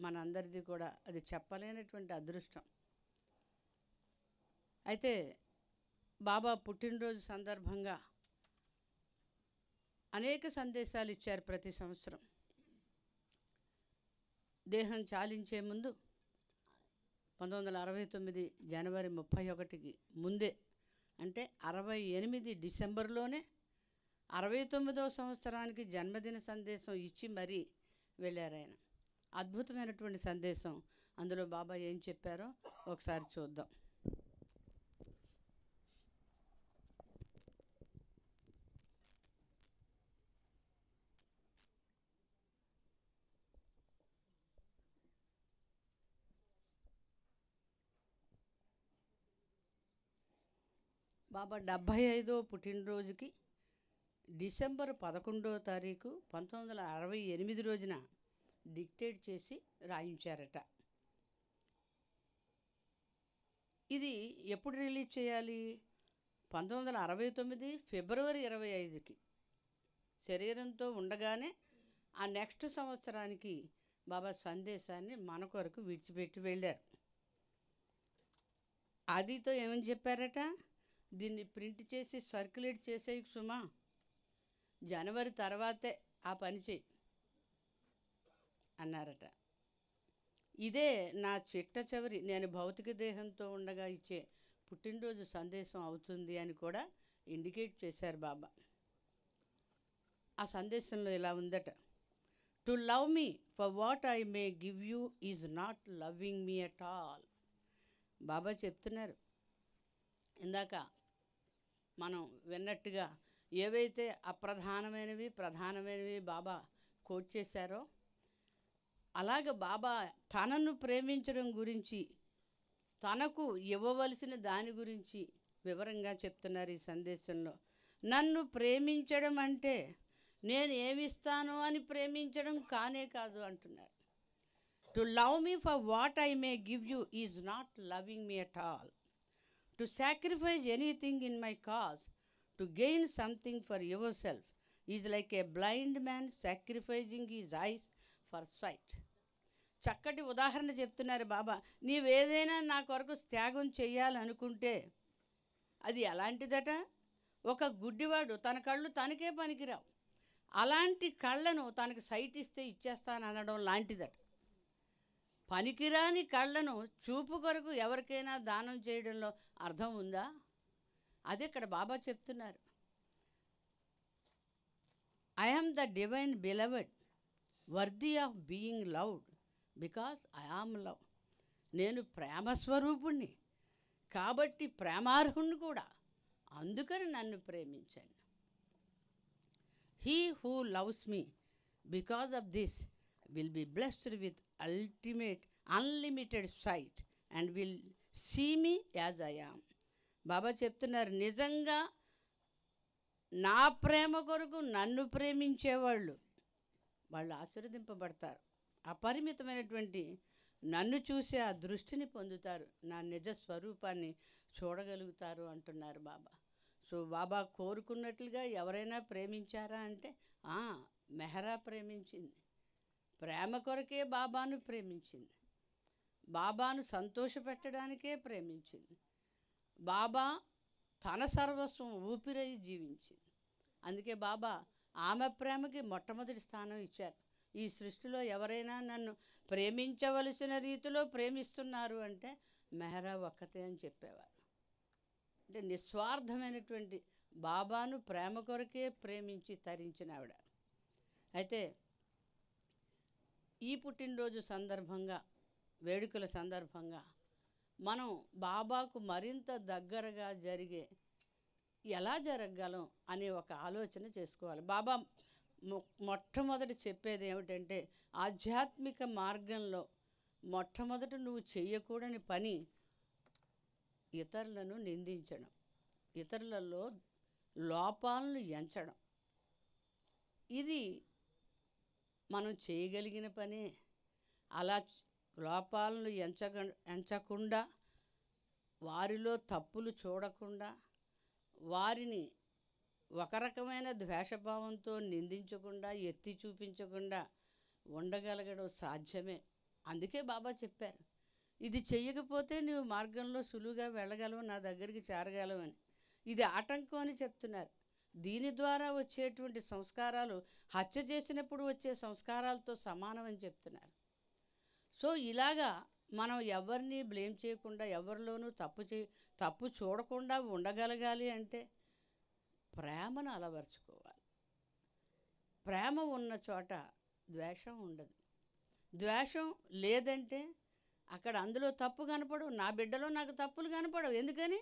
మనందరిది కూడా అది చెప్పలేనటువంటి అదృష్టం. అయితే బాబా పుట్టినరోజు సందర్భంగా అనేక సందేశాలు ఇచ్చారు ప్రతి సంవత్సరం. దేహం చాలించే ముందు 1969 జనవరి 31కి ముందే, అంటే 68 డిసెంబర్లోనే 69వ సంవత్సరానికి జన్మదిన సందేశం ఇచ్చి మరీ వెళ్ళారు ఆయన. అద్భుతమైనటువంటి సందేశం. అందులో బాబా ఏం చెప్పారో ఒకసారి చూద్దాం. బాబా 75వ పుట్టినరోజుకి డిసెంబర్ 11వ తారీఖు 1968 రోజున డిక్టేట్ చేసి రాయించారట. ఇది ఎప్పుడు రిలీజ్ చేయాలి? 1969 ఫిబ్రవరి 25కి శరీరంతో ఉండగానే ఆ నెక్స్ట్ సంవత్సరానికి బాబా సందేశాన్ని మన కొరకు విడిచిపెట్టి వెళ్ళారు. ఆదితో ఏమని చెప్పారట? దీన్ని ప్రింట్ చేసి సర్క్యులేట్ చేసేయి సుమా, జనవరి తర్వాతే ఆ పని చేయి అన్నారట. ఇదే నా చిట్ట చివరి నేను భౌతిక దేహంతో ఉండగా ఇచ్చే పుట్టినరోజు సందేశం అవుతుంది అని కూడా ఇండికేట్ చేశారు బాబా. ఆ సందేశంలో ఇలా ఉందట: to love me for what I may give you is not loving me at all. Baba చెప్తున్నారు, ఇందాక మనం విన్నట్టుగా ఏవైతే అప్రధానమైనవి ప్రధానమైనవి బాబా కోట్ చేశారో, అలాగ బాబా తనను ప్రేమించడం గురించి, తనకు ఇవ్వవలసిన దాని గురించి వివరంగా చెప్తున్నారు ఈ సందేశంలో. నన్ను ప్రేమించడం అంటే నేను ఏమిస్తాను అని ప్రేమించడం కానే కాదు అంటున్నారు. To love me for what I may give you is not loving me at all. To sacrifice anything in my cause to gain something for yourself is like a blind man sacrificing his eyes for sight. చక్కటి ఉదాహరణ చెప్తున్నారు బాబా. నీవేదైనా నా కొరకు త్యాగం చేయాలనుకుంటే అది ఎలాంటిదట? ఒక గుడ్డివాడు తన కళ్ళు తనకే పనికిరావు, అలాంటి కళ్ళను తనకు సైట్ ఇస్తే ఇచ్చేస్తాననడం లాంటిదట. పనికిరాని కళ్ళను చూపు కొరకు ఎవరికైనా దానం చేయడంలో అర్థం ఉందా? అదే ఇక్కడ బాబా చెప్తున్నారు. I am the divine beloved worthy of being loved because I am love. నేను ప్రేమ స్వరూపుణ్ణి కాబట్టి ప్రేమార్హుణ్ణి కూడా, అందుకని నన్ను ప్రేమించండి. He who loves me because of this will be blessed with unlimited sight and will see me as I am. Baba చెప్తున్నారు, నిజంగా నా ప్రేమ కొరకు నన్ను ప్రేమించేవాళ్ళు వాళ్ళు ఆశీర్వదింపబడతారు. అపరిమితమైనటువంటి నన్ను చూసే ఆ దృష్టిని పొందుతారు, నా నిజ స్వరూపాన్ని చూడగలుగుతారు అంటున్నారు బాబా. సో బాబా కోరుకున్నట్లుగా ఎవరైనా ప్రేమించారా అంటే మెహరా ప్రేమించింది. ప్రేమ కొరకే బాబాను ప్రేమించింది, బాబాను సంతోషపెట్టడానికే ప్రేమించింది. బాబా తన సర్వస్వం ఊపిరై జీవించింది. అందుకే బాబా ఆమె ప్రేమకి మొట్టమొదటి స్థానం ఇచ్చారు. ఈ సృష్టిలో ఎవరైనా నన్ను ప్రేమించవలసిన రీతిలో ప్రేమిస్తున్నారు అంటే మెహరా ఒక్కతే అని చెప్పేవారు. అంటే నిస్వార్థమైనటువంటి బాబాను ప్రేమ కొరకే ప్రేమించి తరించిన ఆవిడ. అయితే ఈ పుట్టినరోజు సందర్భంగా, వేడుకల సందర్భంగా మనం బాబాకు మరింత దగ్గరగా ఎలా జరగగలం అనే ఒక ఆలోచన చేసుకోవాలి. బాబా మొట్టమొదటి చెప్పేది ఏమిటంటే, ఆధ్యాత్మిక మార్గంలో మొట్టమొదట నువ్వు చెయ్యకూడని పని ఇతరులను నిందించడం, ఇతరులలో లోపాలను ఎంచడం. ఇది మనం చేయగలిగిన పనే. అలా లోపాలను ఎంచకుండా, వారిలో తప్పులు చూడకుండా, వారిని ఒక రకమైన ద్వేషభావంతో నిందించకుండా, ఎత్తి చూపించకుండా ఉండగలగడం సాధ్యమే. అందుకే బాబా చెప్పారు, ఇది చెయ్యకపోతే నువ్వు మార్గంలో సులువుగా వెళ్ళగలవు, నా దగ్గరికి చేరగలవు అని. ఇది ఆటంకం అని చెప్తున్నారు. దీని ద్వారా వచ్చేటువంటి సంస్కారాలు హత్య చేసినప్పుడు వచ్చే సంస్కారాలతో సమానం అని చెప్తున్నారు. సో ఇలాగా మనం ఎవరిని బ్లేమ్ చేయకుండా, ఎవరిలోనూ తప్పు చూడకుండా ఉండగలగాలి అంటే ప్రేమను అలవర్చుకోవాలి. ప్రేమ ఉన్న చోట ద్వేషం ఉండదు. ద్వేషం లేదంటే అక్కడ అందులో తప్పు కనపడవు. నా బిడ్డలో నాకు తప్పులు కనపడవు. ఎందుకని?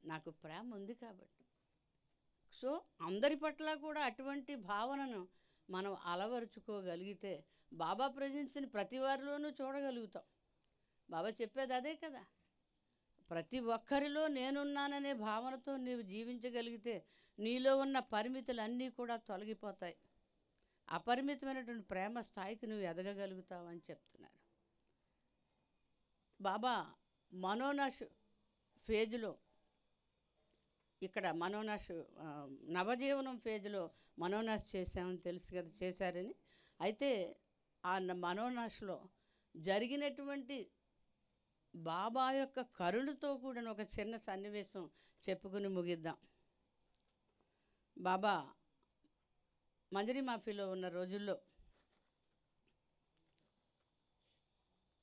నాకు ప్రేమ ఉంది కాబట్టి. సో అందరి పట్ల కూడా అటువంటి భావనను మనం అలవరుచుకోగలిగితే బాబా ప్రజెన్స్ని ప్రతి వారిలోనూ చూడగలుగుతాం. బాబా చెప్పేది అదే కదా, ప్రతి ఒక్కరిలో నేనున్నాననే భావనతో నీవు జీవించగలిగితే నీలో ఉన్న పరిమితులన్నీ కూడా తొలగిపోతాయి. అపరిమితమైనటువంటి ప్రేమ స్థాయికి నువ్వు ఎదగగలుగుతావు అని చెప్తున్నారు. బాబా మనోనాష్ ఫేజ్లో, ఇక్కడ మనోనాష్ నవజీవనం ఫేజ్లో మనోనాష్ చేశామని తెలుసు కదా, చేశారని. అయితే ఆ మనోనాష్లో జరిగినటువంటి బాబా యొక్క కరుణతో కూడిన ఒక చిన్న సన్నివేశం చెప్పుకుని ముగిద్దాం. బాబా మంజరి మాఫీలో ఉన్న రోజుల్లో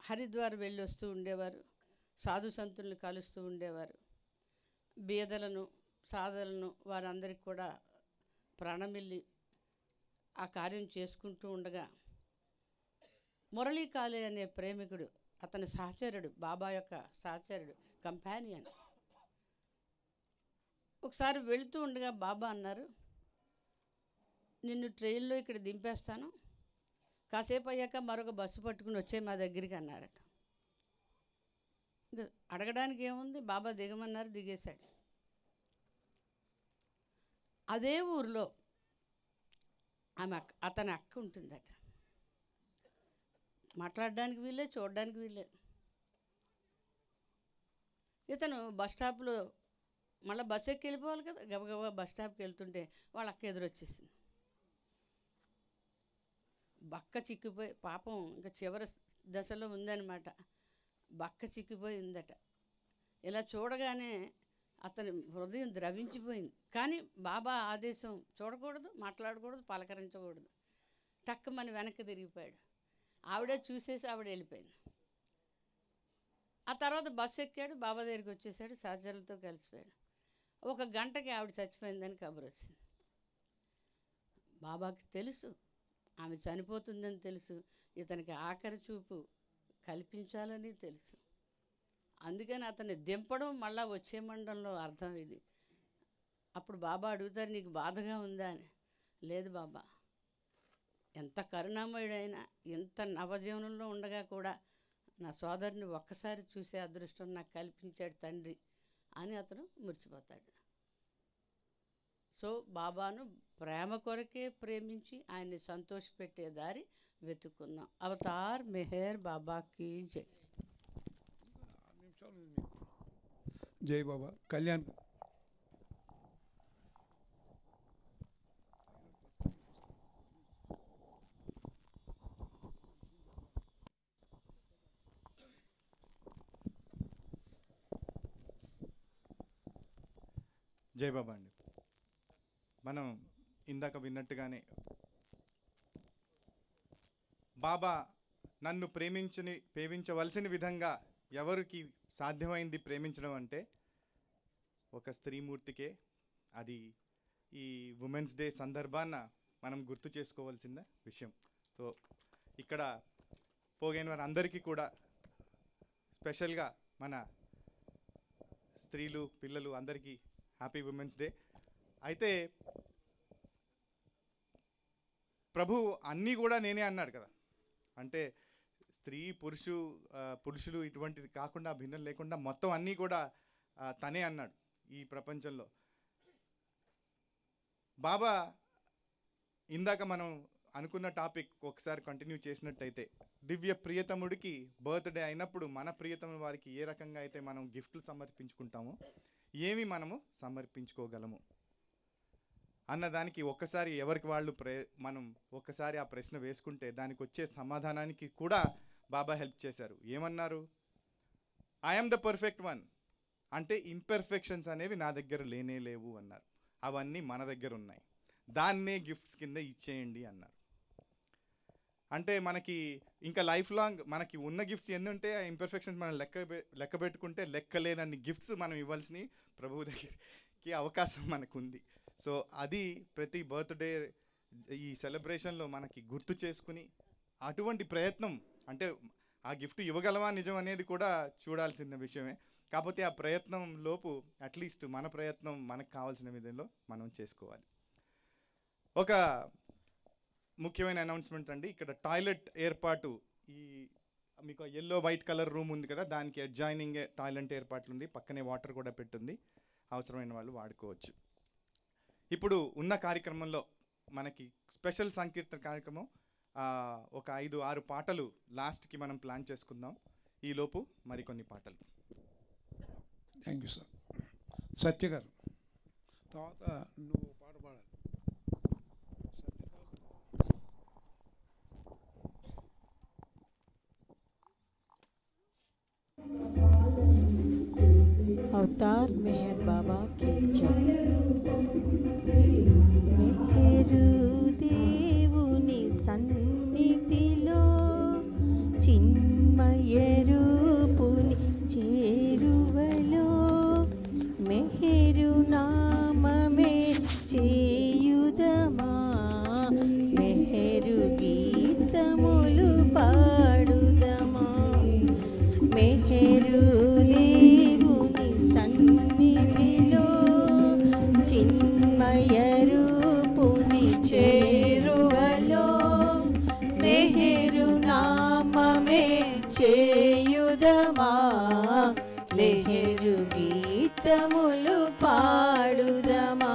హరిద్వార్ వెళ్ళి వస్తూ ఉండేవారు, సాధు సంతుల్ని కలుస్తూ ఉండేవారు. బీదలను, సాధలను వారందరికీ కూడా ప్రాణమిల్లి ఆ కార్యం చేసుకుంటూ ఉండగా మురళీ కాళే అనే ప్రేమికుడు, అతని సహచరుడు, బాబా యొక్క సహచరుడు, కంపానియన్, ఒకసారి వెళుతూ ఉండగా బాబా అన్నారు, నిన్ను ట్రైన్లో ఇక్కడ దింపేస్తాను, కాసేపు అయ్యాక మరొక బస్సు పట్టుకుని వచ్చే మా దగ్గరికి అన్నారట. ఇంకా అడగడానికి ఏముంది, బాబా దిగమన్నారు, దిగేశాడు. అదే ఊరిలో అతని అక్క ఉంటుందట. మాట్లాడడానికి వీల్లేదు, చూడడానికి వీల్లేదు. ఇతను బస్ స్టాప్లో మళ్ళీ బస్సు ఎక్కి వెళ్ళిపోవాలి కదా, గబగబా బస్ స్టాప్కి వెళ్తుంటే వాళ్ళ అక్క ఎదురొచ్చేసింది. బక్క చిక్కిపోయి, పాపం ఇంకా చివరి దశలో ఉందన్నమాట, బక్క చిక్కిపోయి ఉందట. ఇలా చూడగానే అతని హృదయం ద్రవించిపోయింది. కానీ బాబా ఆదేశం, చూడకూడదు, మాట్లాడకూడదు, పలకరించకూడదు. టక్కుమని వెనక్కి తిరిగిపోయాడు. ఆవిడే చూసేసి ఆవిడ వెళ్ళిపోయింది. ఆ తర్వాత బస్సు ఎక్కాడు, బాబా దగ్గరికి వచ్చేసాడు, సహచరులతో కలిసిపోయాడు. ఒక గంటకి ఆవిడ చచ్చిపోయిందని కబురు వచ్చింది. బాబాకి తెలుసు ఆమె చనిపోతుందని తెలుసు, ఇతనికి ఆఖరి చూపు కల్పించాలని తెలుసు. అందుకని అతన్ని దింపడం మళ్ళా వచ్చే మండంలో అర్థం ఇది. అప్పుడు బాబా అడుగుతారు, నీకు బాధగా ఉందా అని. లేదు బాబా, ఎంత కరుణామయుడైనా, ఎంత నవజీవనంలో ఉండగా కూడా నా సోదరుని ఒక్కసారి చూసే అదృష్టం నాకు కల్పించాడు తండ్రి అని అతను మురిసిపోతాడు. సో బాబాను ప్రేమ కొరకే ప్రేమించి ఆయన్ని సంతోషపెట్టే దారి వెతుక్కుందాం. అవతార్ మెహర్ బాబాకి జై. జై బాబా. కళ్యాణ్ జై బాబా అండి. మనం ఇందాక విన్నట్టుగానే బాబా నన్ను ప్రేమించవలసిన విధంగా ఎవరికి సాధ్యమైంది ప్రేమించడం అంటే ఒక స్త్రీమూర్తికే. అది ఈ ఉమెన్స్ డే సందర్భాన మనం గుర్తు చేసుకోవాల్సిన విషయం. సో ఇక్కడ పోగైన వారు అందరికీ కూడా స్పెషల్గా మన స్త్రీలు, పిల్లలు అందరికీ హ్యాపీ ఉమెన్స్ డే. అయితే ప్రభు అన్నీ కూడా నేనే అన్నాడు కదా, అంటే స్త్రీ పురుషులు ఇటువంటిది కాకుండా భిన్నం లేకుండా మొత్తం అన్నీ కూడా తనే అన్నాడు ఈ ప్రపంచంలో. బాబా ఇందాక మనం అనుకున్న టాపిక్ ఒకసారి కంటిన్యూ చేసినట్టయితే, దివ్య ప్రియతముడికి బర్త్డే అయినప్పుడు మన ప్రియతమ వారికి ఏ రకంగా అయితే మనం గిఫ్ట్లు సమర్పించుకుంటామో ఏమి మనము సమర్పించుకోగలము అన్నదానికి ఒక్కసారి ఎవరికి వాళ్ళు మనం ఒక్కసారి ఆ ప్రశ్న వేసుకుంటే దానికి వచ్చే సమాధానానికి కూడా బాబా హెల్ప్ చేశారు. ఏమన్నారు? ఐఎమ్ ద పర్ఫెక్ట్ వన్, అంటే ఇంపర్ఫెక్షన్స్ అనేవి నా దగ్గర లేనే లేవు అన్నారు. అవన్నీ మన దగ్గర ఉన్నాయి, దాన్నే గిఫ్ట్స్ కింద ఇచ్చేయండి అన్నారు. అంటే మనకి ఇంకా లైఫ్ లాంగ్ మనకి ఉన్న గిఫ్ట్స్ ఎన్ని ఉంటే ఆ ఇంపర్ఫెక్షన్స్ మనం లెక్క పెట్టుకుంటే లెక్కలేనన్ని గిఫ్ట్స్ మనం ఇవ్వాల్సినవి ప్రభువు దగ్గరికి అవకాశం మనకు ఉంది. సో అది ప్రతి బర్త్డే ఈ సెలబ్రేషన్లో మనకి గుర్తు చేసుకుని అటువంటి ప్రయత్నం, అంటే ఆ గిఫ్ట్ ఇవ్వగలమా నిజం అనేది కూడా చూడాల్సిన విషయమే. కాకపోతే ఆ ప్రయత్నం లోపు అట్లీస్ట్ మన ప్రయత్నం మనకు కావాల్సిన విధంలో మనం చేసుకోవాలి. ఒక ముఖ్యమైన అనౌన్స్మెంట్ అండి, ఇక్కడ టాయిలెట్ ఏర్పాటు, ఈ మీకు ఎల్లో వైట్ కలర్ రూమ్ ఉంది కదా, దానికి అడ్జాయినింగ్ టాయిలెట్ ఏర్పాట్లు ఉంది, పక్కనే వాటర్ కూడా పెట్టుంది, అవసరమైన వాళ్ళు వాడుకోవచ్చు. ఇప్పుడు ఉన్న కార్యక్రమంలో మనకి స్పెషల్ సంకీర్తన కార్యక్రమం ఒక 5-6 పాటలు లాస్ట్కి మనం ప్లాన్ చేసుకుందాం. ఈలోపు మరికొన్ని పాటలు. Thank you sir. సత్య గారు తర్వాత నువ్వు పాట పాడాలి. अवतार मेहर बाबा की जय। मेहरु దేవుని సన్నిధిలో చిన్మయ రూపుని చేరువలో మెహరు నామమే చేయుదమా, మెహరు గీతములు పాడుదమా. మెహరు దేవుని సన్నిధిలో చిన్మయ రూపుని చేరువలో మెహరు నామమే చేయుదమా, మెహరు గీతములు పాడుదమా.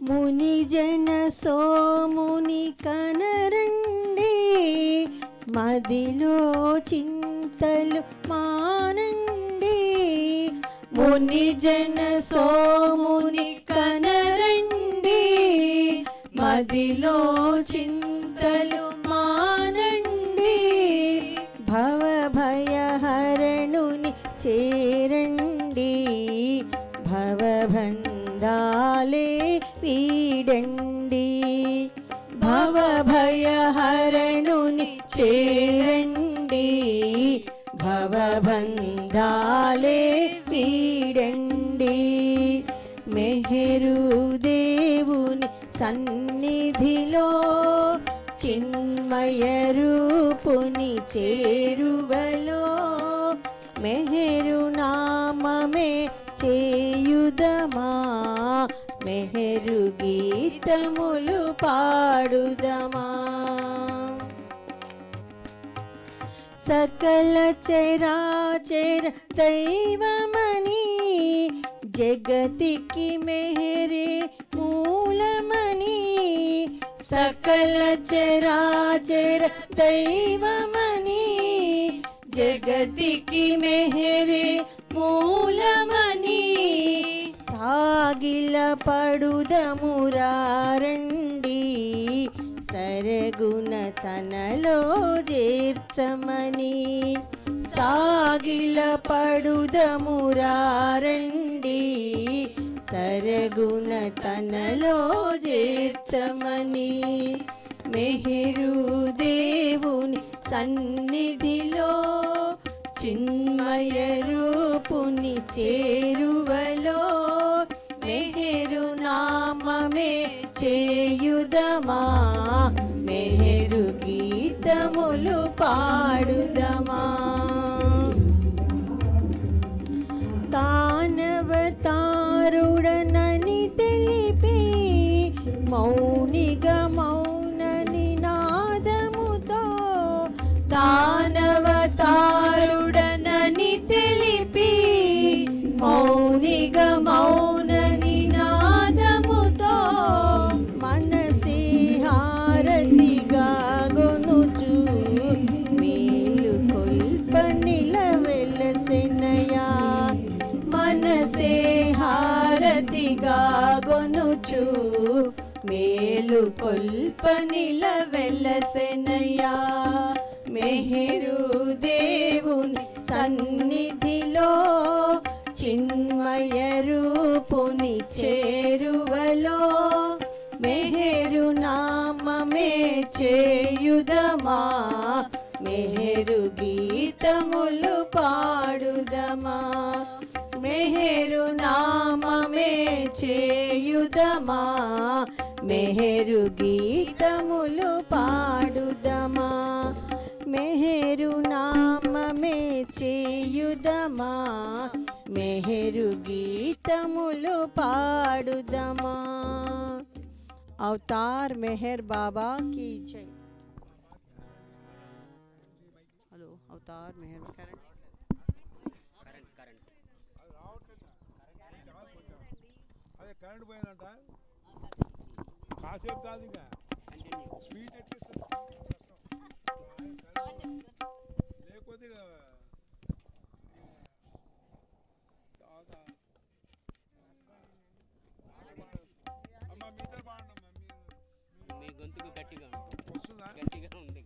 ముని జన సోముని కనరండి, మదిలో చింతలు మానండి. ముని జన సోముని కనరండి, మదిలో చింతలు మానండి. భవ భయ హరణుని చేరండి, భవబంధాలే వీడండి. భవ భయ హరణుని చేరండి, భవబంధాలే వీడండి. మెహరు దేవుని సన్నిధిలో చిన్మయ రూపుని చేరువలో మెహరు నామమే చేయుదమా, మెహరు గీతములు పాడుదమా. సకల చరాచర దైవమని జగతికి మెహరే మూలమని. సకల చరాచర దైవమని జగతికి మెహరే మూలమని. సాగిల పడుదమురారండి, సరగుణ తనలో చేర్చమని. సాగిల పడుదమురారండి, సరగుణ తనలో చేర్చమని. మెహరు దేవుని సన్నిధిలో చిన్మయ రూపుని చేరువలో మెహరు నామమే చేయుదమా, మెహరు గీతములు పాడుదమా. తానవతారుడనని తెలిపి మౌనిగా మౌనని నా తానవతారుడనని తెలిపి మౌనిగా మౌన నినాదముతో మనసే హారతిగా గొనుచు మేలు కొల్ప నిలవెలసెనయా. మనసే హారతిగా గొనుచు మేలు కొల్ప నిలవెలసెనయా. మెహరు దేవుని సన్నిధిలో చిన్మయ రూపుని చేరువలో మెహరు నామమే చేయుదమా. మెహరు గీతములు పాడుదమా. మెహరు నామమే చేయుదమా. మెహరు గీతములు పాడుదమా. మెహరు నామమే చేయుదమా. మెహరు గీతములు పాడుదమా. అవతార్ మెహర్ బాబా की जय. हेलो अवतार मेहर అదే కరెంట్ పోయిందంట. కాసేపు కాదు ఇంకా స్పీడ్ లేకపోతే అమ్మ మీతో బాగుండమ్మా. మీ గొంతుకు గట్టిగా ఉంది. వస్తుందా? గట్టిగా ఉంది.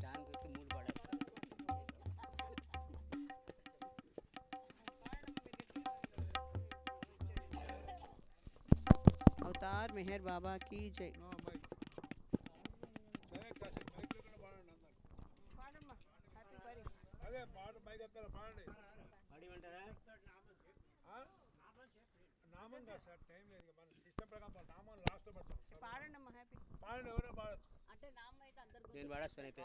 ఛాన్స్ వస్తే మూడు పడేస్తారు. अवतार मेहर बाबा की जय. సరే కాసేపు మైక్లో కూడా పాడండి అందరు. అదే పాట మైక్ ఎక్కడ పాడండి. నామం కాదు సార్, టైం లేదు. మన సిస్టమ్ ప్రకారం నామం లాస్ట్లో పెడతాం. పాడండి ఎవరైనా పాడచ్చు. నేను పాడేస్తాను అయితే.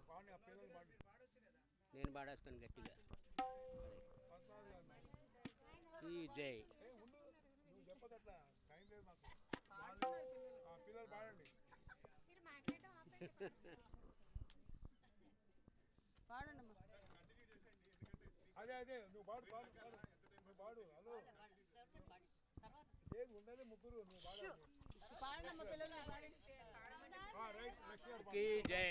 పాడండి ఆ పిల్లలు పాడండి. నేను పాడేస్తాను గట్టిగా. ఈ జై ఉండు, నువ్వు చెప్పదు అట్లా, టైం లేదు మాకు. ఆ పిల్లలు పాడండి. అదే నువ్వు పాడు నువ్వు పాడు. హలో లేదు ఉండేది ముగ్గురు, నువ్వు పాడాలి. రైట్ లక్ష్మీ జై.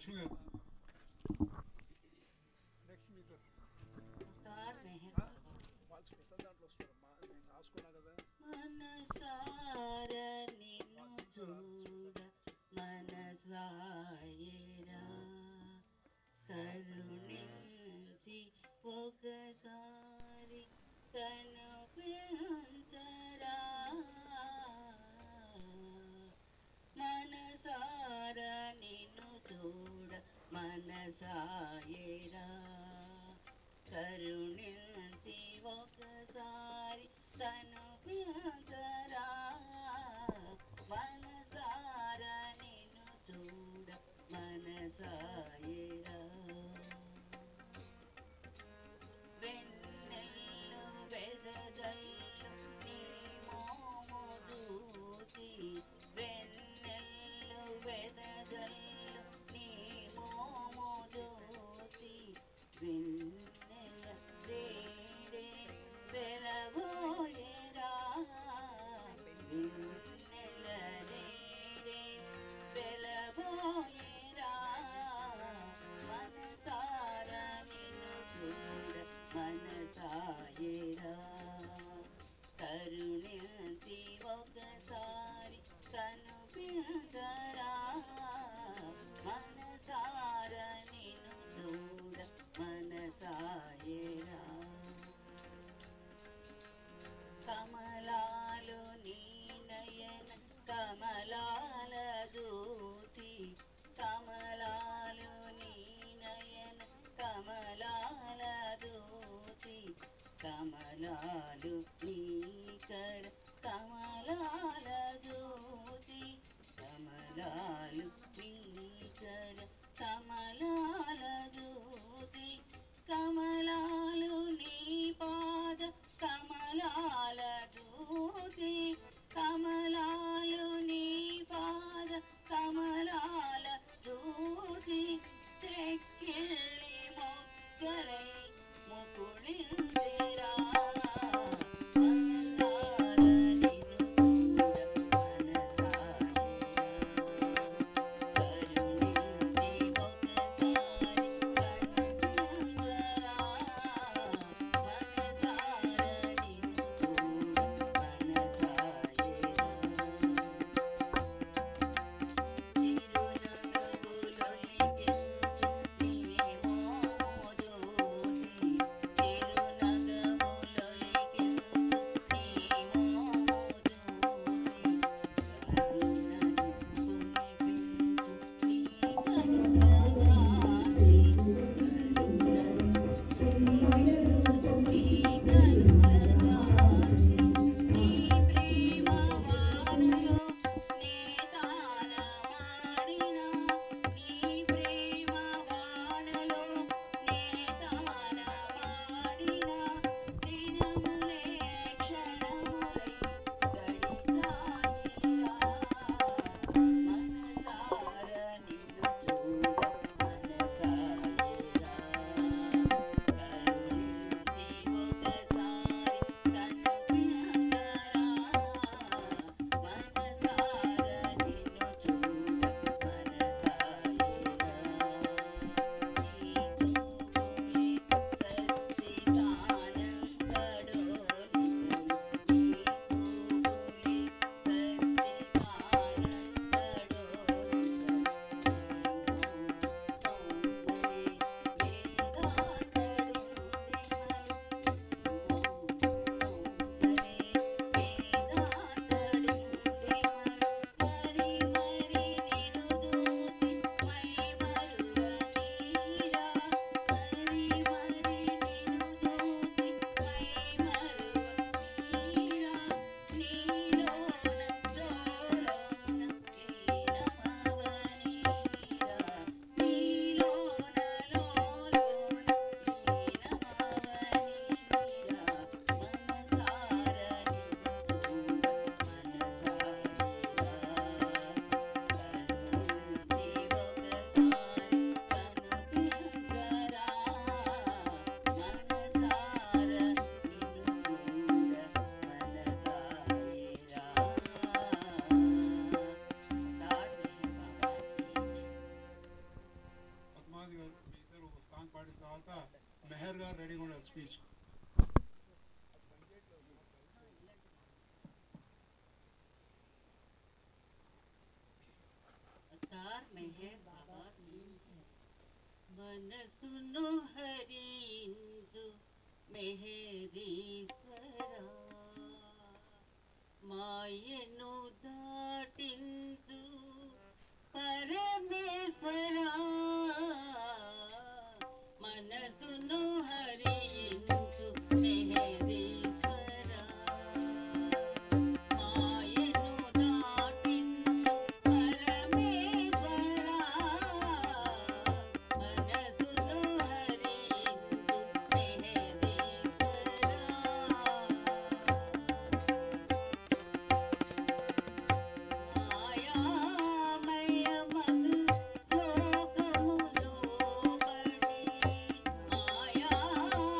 లక్ష్మి గారు లక్ష్మి గారు వాళ్ళు స్పెషల్ దాంట్లో వస్తారమ్మా, నేను రాసుకున్నా కదా. మనసార నిన్ను చూడ మనసాయరా కరుణించి ఒకసారి కనుపించరా మనసార నిన్ను చూడ మనసాయరా కరుణించి ఒకసారి కనుపించరా మనసార నిన్ను చూడ మనసాయరా వెన్నెల్లు వెదజల్లు నీ మోము దూచి వెన్నెల్లు వెదజల్లు నీ మోము దూచి వెన్నెల రేడే వెలబోయేరా వెన్నెల రేడే వెలబోయేరా మనసార నిన్ను చూడ మనసాయేరా కరుణించి ఒకసారి కనుపించరా మనసార నిన్ను చూడ మనసాయేరా కమలాలు నీ నయన కమలాల దూతి కమలాలు నీ నయన కమలాల దూతి కమలాలు నీ కడ కమలాల దూతి కమలాలు నీ కడ కమలాల దూతి కమలాలు నీ పాద కమలాల దూతి కమలాలు నీ పాద కమలాల దూతి తెక్కిళ్ళి మొక్కలై ముకుళిందిరా మనసార నిన్ను చూడ మనసాయరా గారు మీ ఇద్దరు ఒక సాంగ్ పాడిన తర్వాత మెహర్ గారు రెడీగా ఉన్నారు స్పీచ్. మనసును హరించు మెహరీశ్వరా, మాయను దాటించు పరమేశ్వరా, మనసును హరించు మెహరీశ్వరా, మాయను దాటించు పరమేశ్వరా, మనసును హరించు మెహరీశ్వరా. మాయామయమగు లోకములో పడి, మాయామయమగు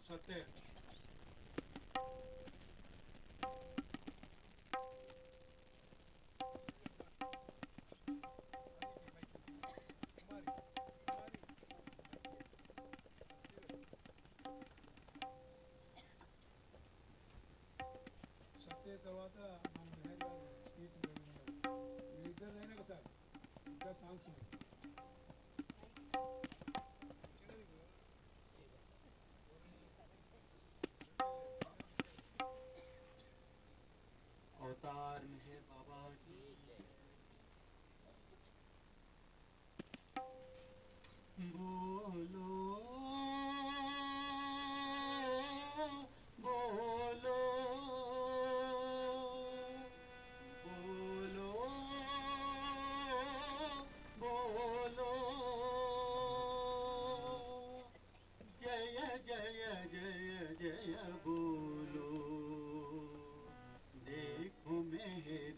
सत्य सत्य తర్వాత మన మెహర్ గారు స్పీచ్ ఇవ్వనున్నారు. మీ ఇద్దరైనా కదా ఇంకా సాంగ్స్ अवतार मेहर बाबा की बोलो बोलो बोलो बोलो जय जय जय जय बोलो देखो मेहर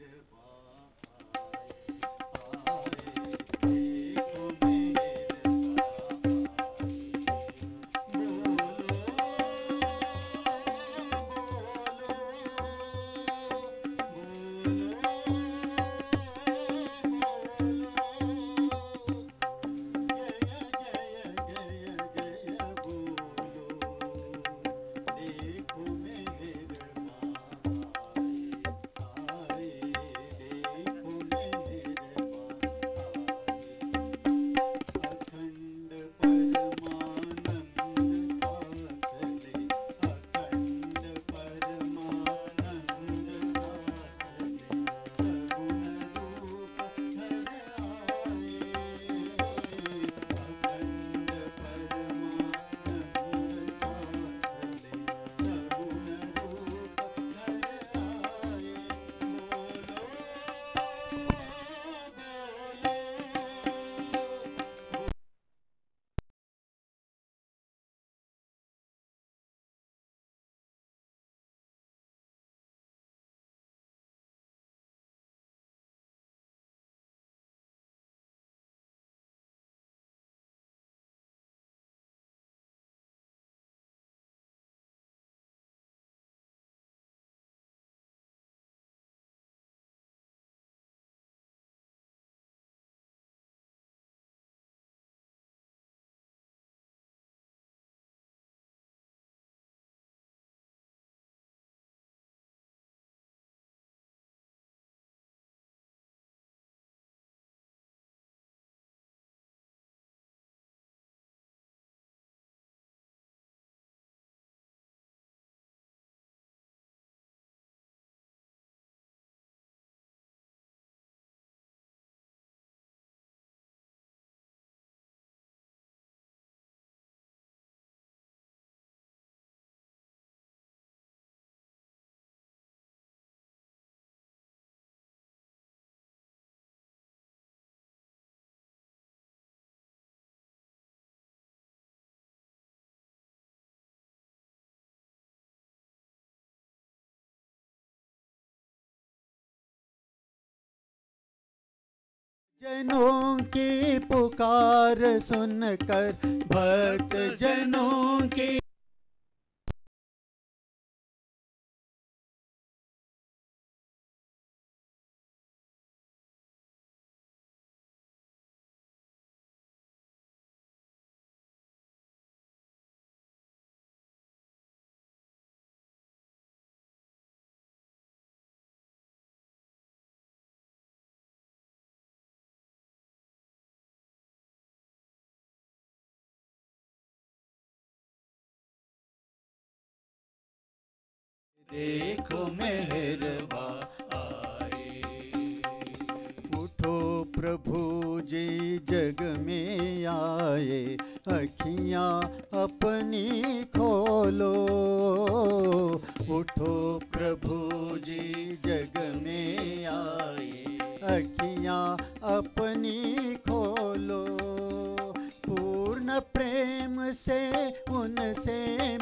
जनों की पुकार सुनकर भक्त जनों की देखो मेहरबा आए। उठो प्रभु जी जग में आए, अखियाँ अपनी खोलो। उठो प्रभु जी जग में आए, अखियाँ अपनी खोलो। पूर्ण प्रेम से उनसे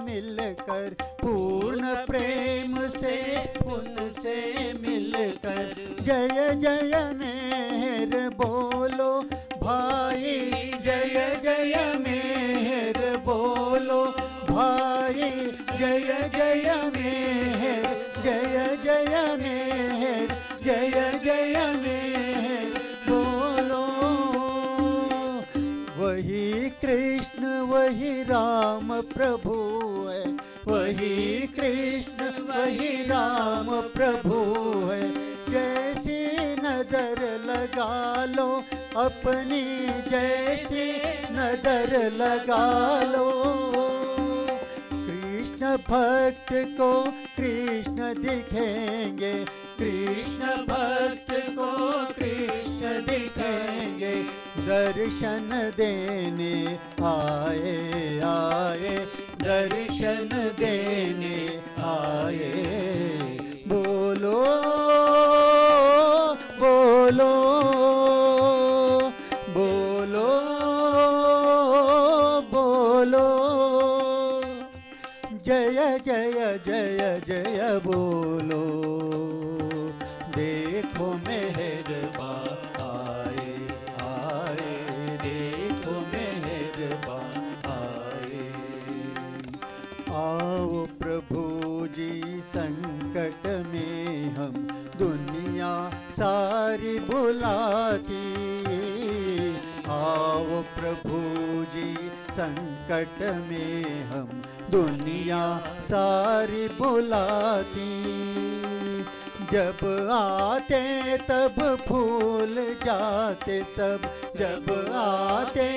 मिलकर, पूर्ण प्रेम से उनसे मिलकर, जय जय मेहर बोलो भाई, जय जय मेहर बोलो भाई। जय जय मेहर जय जय मेहर जय जय मेहर बोलो। वही कृष्ण वही राम प्रभु है, वही कृष्ण वही राम प्रभु है। जैसी नजर लगा लो अपनी, जैसी नजर लगा लो। कृष्ण भक्त को कृष्ण दिखेंगे, कृष्ण भक्त को कृष्ण दिखेंगे। दर्शन देने आए आए, दर्शन देने आए। बोलो बोलो बोलो बोलो। जय जय जय जय बोलो। देखो मेहरबा आए आए, देखो मेहरबा आए। आओ प्रभु जी संकट में हम दुनिया सारी बुलाती। आओ प्रभु जी संकट में हम दुनिया सारी बुलाती। जब आते तब भूल जाते सब, जब आते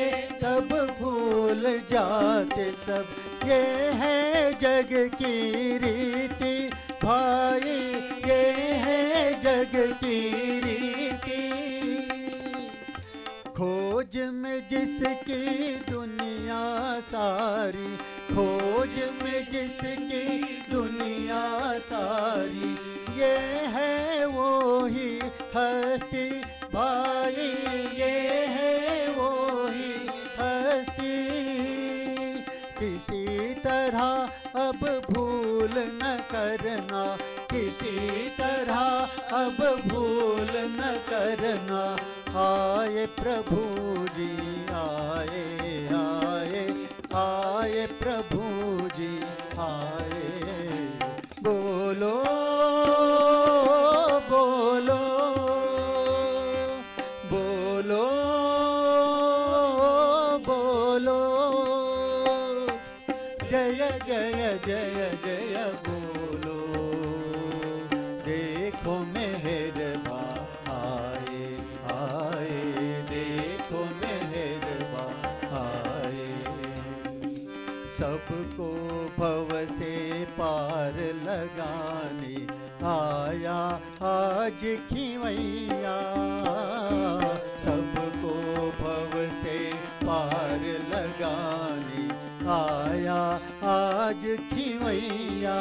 तब भूल जाते सब। ये है जग की रीति भाई, ये है जग की रीति। खोज में जिसकी दुनिया सारी, खोज में जिसकी दुनिया सारी। ये है वो ही हस्ती भाई, ये है वो ही हस्ती। किसी तरह अब भूल न करना, किसी तरह अब भूल न करना। आए प्रभु जी आए आए, आए प्रभु जी आए। बोलो बोलो बोलो बोलो। जय जय जय जय बोलो। देखो मेहरबा आए आए, देखो मेहरबा आए। सबको भव से पार लगाने आया आज खिवैया। सबको भव से पार लगाने आया आज खिवैया।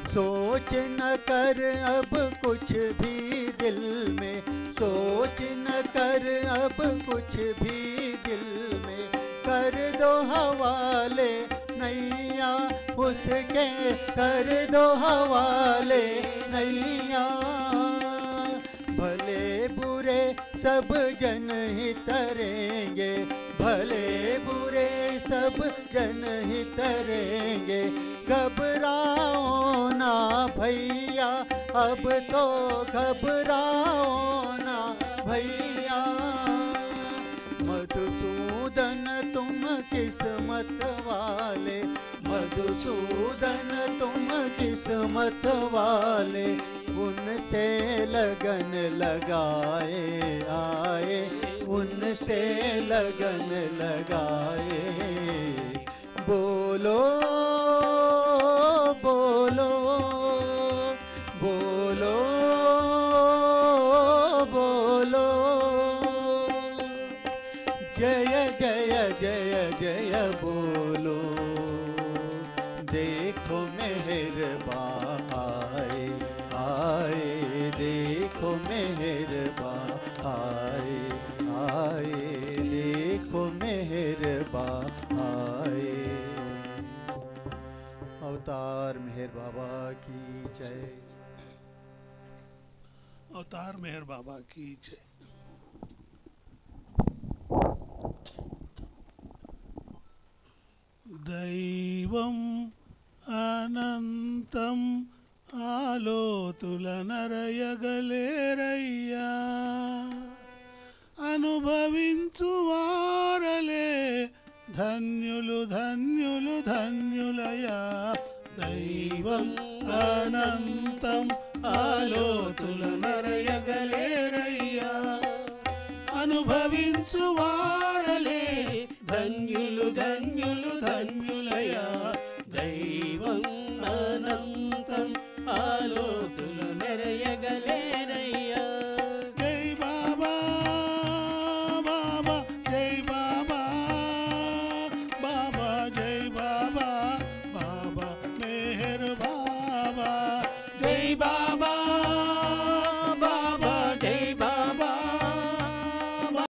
सोच न कर अब कुछ भी दिल में, सोच न कर अब कुछ भी दिल में। कर दो हवाले नैया उसके, कर दो हवाले नैया। भले बुरे सब जन ही तरेंगे, भले बुरे सब जन ही तरेंगे। घबराओ ना भैया अब तो, घबराओ ना भैया। मधुसूदन तुम किस्मत वाले, मधुसूदन तुम किस्मत वाले। उनसे लगन लगाए आए, उनसे लगन लगाए। बोलो बोलो बोलो बोलो। जय जय जय जय बोलो। देखो मेहरबा आए आए, देखो मेहरबा आए आए, देखो मेहरबा आए। अवतार मेहर बाबा की जय। अवतार मेहर बाबा की जय। दैवं అనంతం ఆలోతుల నరయగలేరయ్యా అనుభవించు వారలే ధన్యులు ధన్యులు ధన్యులయా దైవం అనంతం ఆలోతుల నరయగలేరయ్యా అనుభవించు వారలే ధన్యులు ధన్యులు ధన్యులయా దైవం అనంతం ఆలోతుల నెరయగలేరయ్యా జై బాబా బాబా జై బాబా బాబా జై బాబా బాబా మెహర్ బాబా జై బాబా